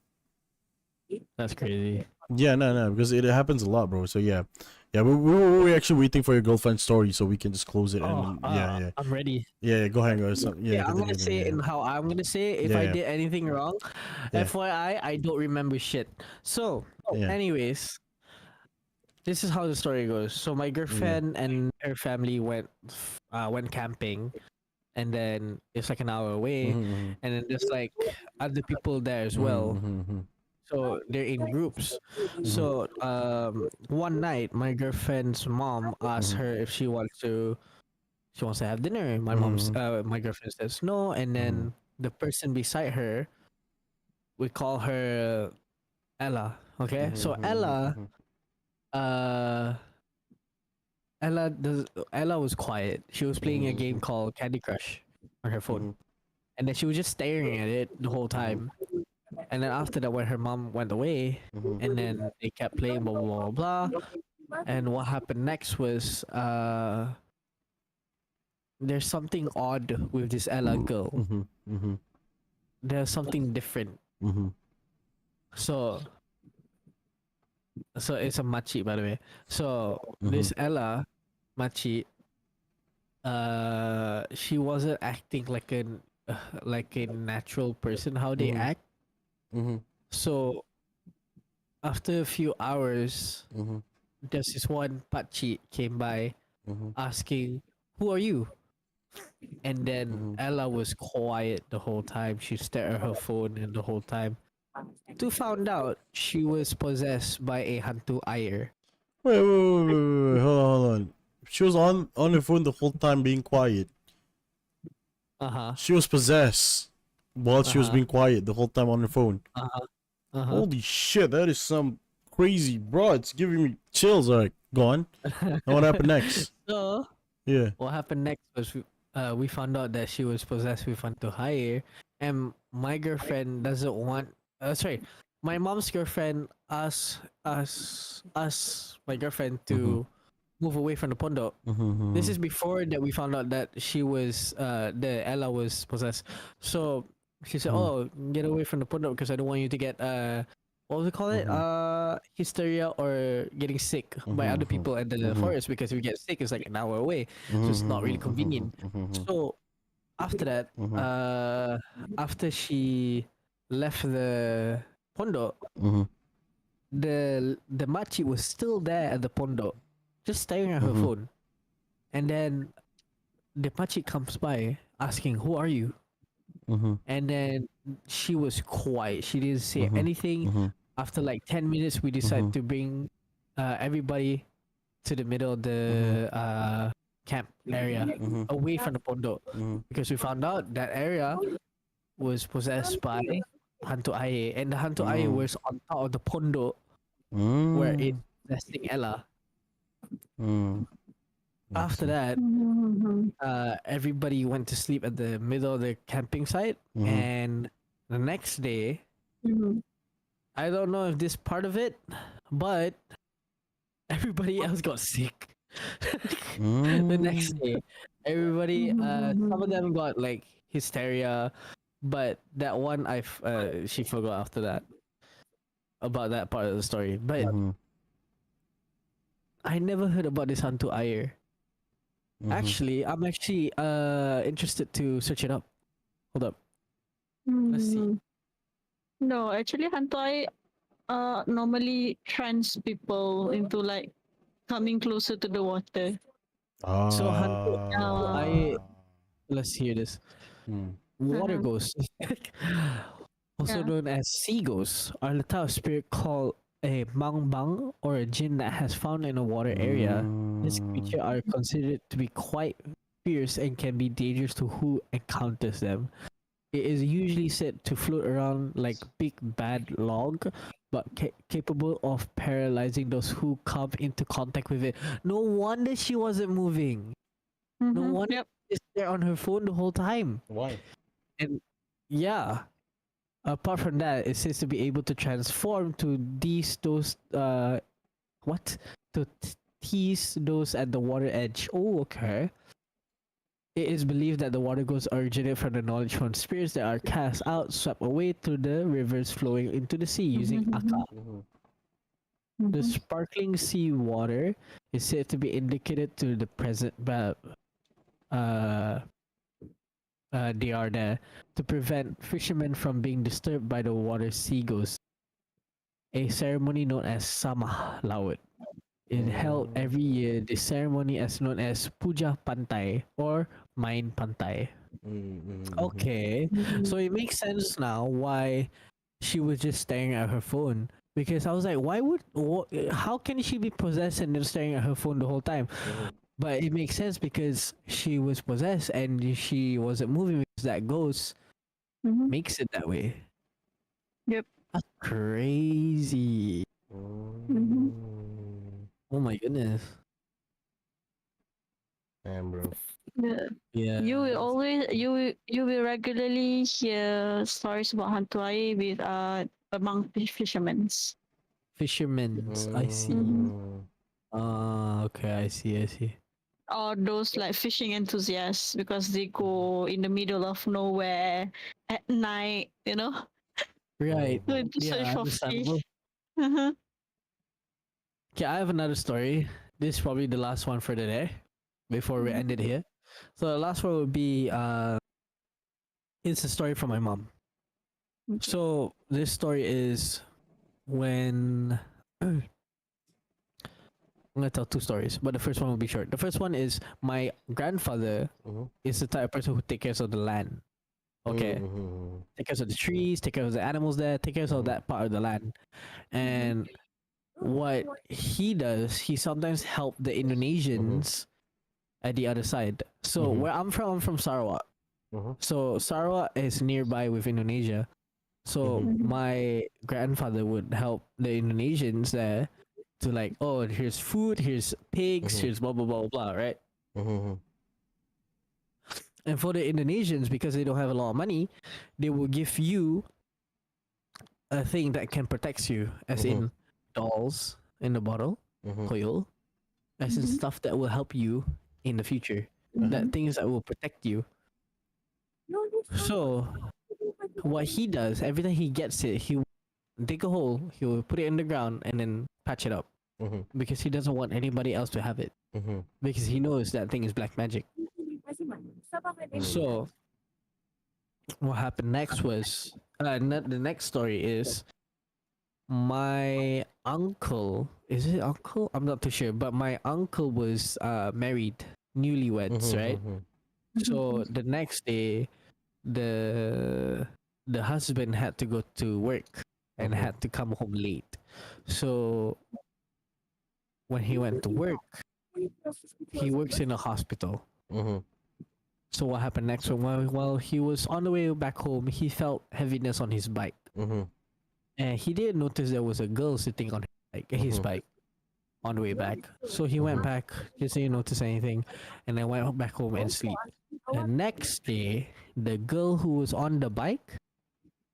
That's crazy. Yeah, no, because it happens a lot, bro. So yeah, we're actually waiting for your girlfriend's story so we can just close it and yeah. I'm ready. Yeah, go hang on. Yeah, I'm gonna continue, say it in yeah. how I'm gonna say it. If Yeah, I yeah. did anything wrong, Yeah. FYI, I don't remember shit. So, Yeah. anyways, this is how the story goes. So my girlfriend and her family went camping, and then it's like an hour away, Mhm, and then there's like other people there as mhm, well. mhm, So they're in groups. So one night, my girlfriend's mom asked mhm, her if she wants to have dinner. mhm, My girlfriend says no, and then the person beside her, we call her Ella. Okay, mhm, so mhm, mhm, Uh, Ella was quiet. She was playing a game mhm, called Candy Crush on her phone, mhm, and then she was just staring at it the whole time. And then after that, when her mom went away, mhm, and then they kept playing blah blah blah blah. And what happened next was there's something odd with this Ella girl. mhm, mhm, There's something different. mhm, So it's a machi, by the way. So mhm, this Ella machi, she wasn't acting like a natural person how they mhm, act. mhm, So after a few hours, mhm, there's this one pachi came by mhm, asking, "Who are you?" And then mhm. Ella was quiet the whole time. She stared at her phone and the whole time. To found out she was possessed by a hantu ayer. Wait, hold on. She was on her phone the whole time being quiet. Uh huh. She was possessed while Uh she was huh. being quiet the whole time on her phone. Uh huh. Uh huh. Holy shit, that is some crazy, bro. It's giving me chills. Alright, go on. And what happened next? So Yeah. what happened next was we found out that she was possessed with hantu ayer, and my girlfriend doesn't want. Sorry, my mom's girlfriend asked my girlfriend Mhm. to move away from the pondok. This is Mhm. before that we found out that the Ella was possessed. So she said, Mhm. "Oh, get away from the pondok because I don't want you to get what was it call it? Mhm. Hysteria or getting sick by other Mhm. people at the Mhm. forest because if you get sick, it's like an hour away, so it's not really Mhm. convenient." Mhm. So after that, Mhm. after she left the pondok, Mhm. the machi was still there at the pondok, just staring at her Mhm. phone. And then the machi comes by asking, "Who are you?" Mhm. And then she was quiet. She didn't say Mhm. anything. Mhm. After like 10 minutes, we decided Mhm. to bring everybody to the middle of Mhm. the camp area, Mhm. away from the pondok, Mhm. because we found out that area was possessed by hantu air, and the hantu air Mm. was on top of the pondok where it Mm. possessing Ella. Mm. I After see. that, everybody went to sleep at the middle of the camping site, Mhm. and the next day, Mhm. I don't know if this part of it, but everybody else got sick. The next Mm. day, everybody, some of Mhm. them got like hysteria, but that one she forgot after that about that part of the story. But Mhm. I never heard about this hantu air. Mhm. Actually, I'm actually interested to search it up. Hold up, let's see. Mhm. No, actually, hantai normally trends people into like coming closer to the water. So hantu air. Ah. Let's hear this. Mm. Water Uh-huh. ghosts, also Yeah. known as sea ghosts, are the type of spirit called a mangbang or a jinn that has found in a water area. This Mm. creature are considered to be quite fierce and can be dangerous to who encounters them. It is usually said to float around like big bad log, but capable of paralyzing those who come into contact with it. No wonder she wasn't moving. No wonder Yep. she's there on her phone the whole time. Why? And yeah, apart from that, it says to be able to transform to those what to tease those at the water edge. Oh, okay. It is believed that the water ghosts originate from the knowledge from spirits that are cast out, swept away through the rivers flowing into the sea using aka. The sparkling sea water is said to be indicated to the present they are there to prevent fishermen from being disturbed by the water sea ghosts. A ceremony known as Sama Laut is held every year. The ceremony is known as Puja Pantai or Main Pantai. Okay, so it makes sense now why she was just staring at her phone. Because I was like, how can she be possessed and then staring at her phone the whole time? But it makes sense because she was possessed and she wasn't moving because that ghost makes it that way. Yep. That's crazy. Oh my goodness. Damn, bro. Yeah. Yeah. You will regularly hear stories about hantu air with among fishermen. Fishermen's. I see. Okay, I see. Or those like fishing enthusiasts because they go in the middle of nowhere at night, you know, Right. to search Yeah, for fish. understandable. Uh-huh. Okay, I have another story. This is probably the last one for today before we end it here. So the last one would be it's a story from my mom. So this story is when I'm gonna tell two stories, but the first one will be short. The first one is my grandfather is the type of person who takes care of the land. Okay. Take care of the trees, take care of the animals there, take care of that part of the land. And what he does, he sometimes help the Indonesians at the other side. So where I'm from Sarawak. So Sarawak is nearby with Indonesia. So my grandfather would help the Indonesians there to like, oh, here's food, here's pigs, here's blah blah blah blah, right? And for the Indonesians, because they don't have a lot of money, they will give you a thing that can protect you, as in dolls in the bottle, coil, as in stuff that will help you in the future. That things that will protect you. So what he does, every time he gets it, he will dig a hole, he will put it in the ground and then patch it up. Because he doesn't want anybody else to have it. Because he knows that thing is black magic. So what happened next was the next story is my uncle. Is it uncle? I'm not too sure, but my uncle was married, newlyweds, right? So the next day, the husband had to go to work and had to come home late. So when he went to work, he works in a hospital. So what happened next? So while he was on the way back home, he felt heaviness on his bike, and he didn't notice there was a girl sitting on his bike on the way back. So he went back, just didn't notice anything, and then went back home and sleep. The next day, the girl who was on the bike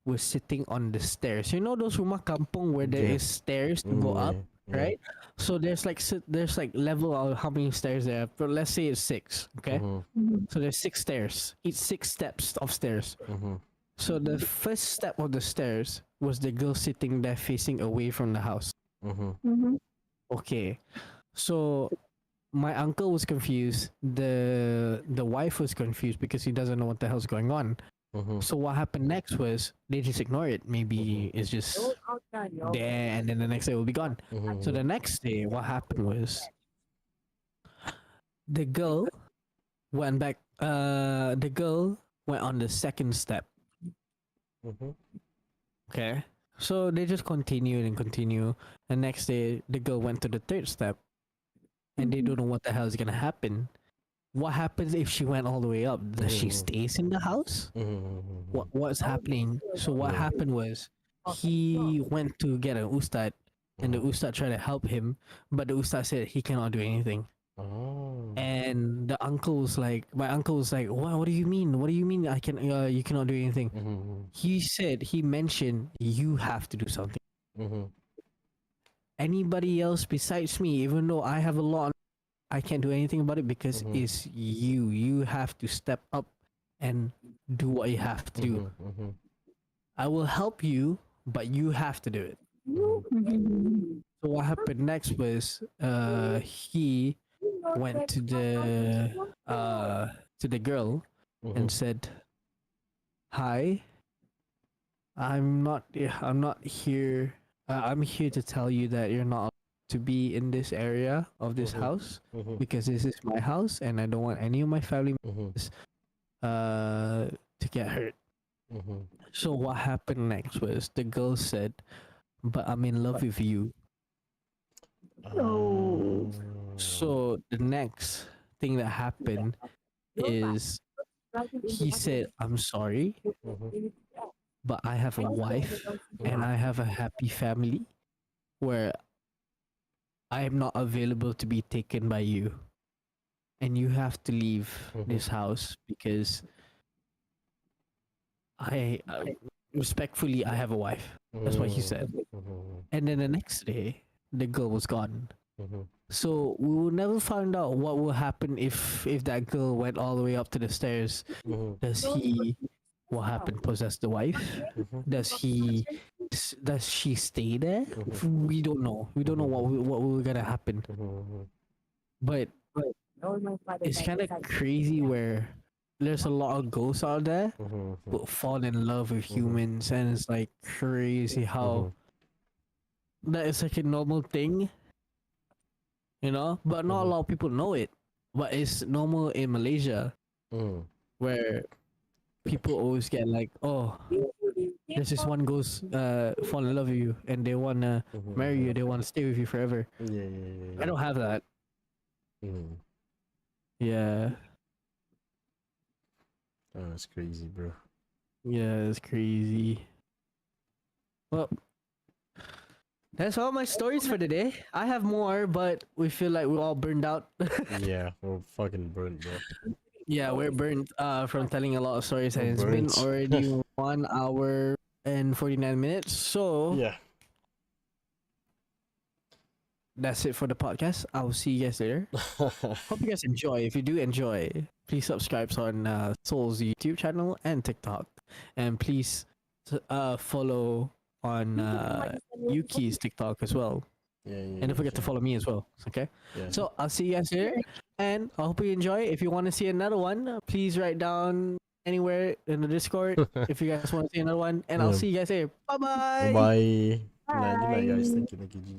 was sitting on the stairs. You know those rumah kampung where there is stairs to go up, right? So there's like level of how many stairs there are. But let's say it's 6, okay? So there's 6 stairs. Each 6 steps of stairs. So the first step of the stairs was the girl sitting there facing away from the house. Okay, so my uncle was confused. The wife was confused because he doesn't know what the hell's going on. So what happened next was they just ignore it. Maybe it's just there, and then the next day it will be gone. So the next day, what happened was the girl went back. The girl went on the second step. Okay, so they just continued and continue. The next day, the girl went to the third step, and they don't know what the hell is gonna happen. what happens if she went all the way up? Does she Mhm. stays in the house? What's happening? So what Yeah. happened was he went to get an ustad, and the ustad tried to help him, but the ustad said he cannot do anything. Oh. And the uncle was like, my uncle was like, what do you mean? What do you mean you cannot do anything? He mentioned you have to do something. Anybody else besides me, even though I have a lot, I can't do anything about it because it's you. You have to step up and do what you have to do. I will help you, but you have to do it. So what happened next was he went to the girl and said, "Hi, I'm not here. I'm here to tell you that you're not to be in this area of this house because this is my house and I don't want any of my family members to get hurt." So what happened next was the girl said, "But I'm in love with you." Oh. So the next thing that happened is he said, "I'm sorry, but I have a wife and I have a happy family where I am not available to be taken by you. And you have to leave this house because I respectfully, I have a wife." That's what he said. And then the next day, the girl was gone. So we will never find out what will happen if that girl went all the way up to the stairs. Does he what happened? Possess the wife? Does she stay there? We don't know. We don't know what will gonna happen. But it's kind of crazy where there's a lot of ghosts out there who fall in love with humans, and it's like crazy how that is like a normal thing, you know. But not a lot of people know it. But it's normal in Malaysia where people always get like, oh, there's this one ghost fall in love with you and they wanna marry you, they wanna stay with you forever. I don't have that. Yeah. Oh, that's crazy, bro. Yeah, it's crazy. Well, that's all my stories for today. I have more, but we feel like we're all burned out. Yeah, we're fucking burnt, bro. Yeah, we're burnt from telling a lot of stories, and We're it's been burnt. already 1 hour and 49 minutes. So Yeah. that's it for the podcast. I'll see you guys later. Hope you guys enjoy. If you do enjoy, please subscribe on Soul's YouTube channel and TikTok, and please follow on Yuki's TikTok as well. And don't forget to follow me as well. Okay. Yeah. So I'll see you guys later, and I hope you enjoy. If you want to see another one, please write down anywhere in the Discord if you guys want to see another one. And I'll Yeah. see you guys later. Bye bye. Bye. Good night, guys. Thank you. GG.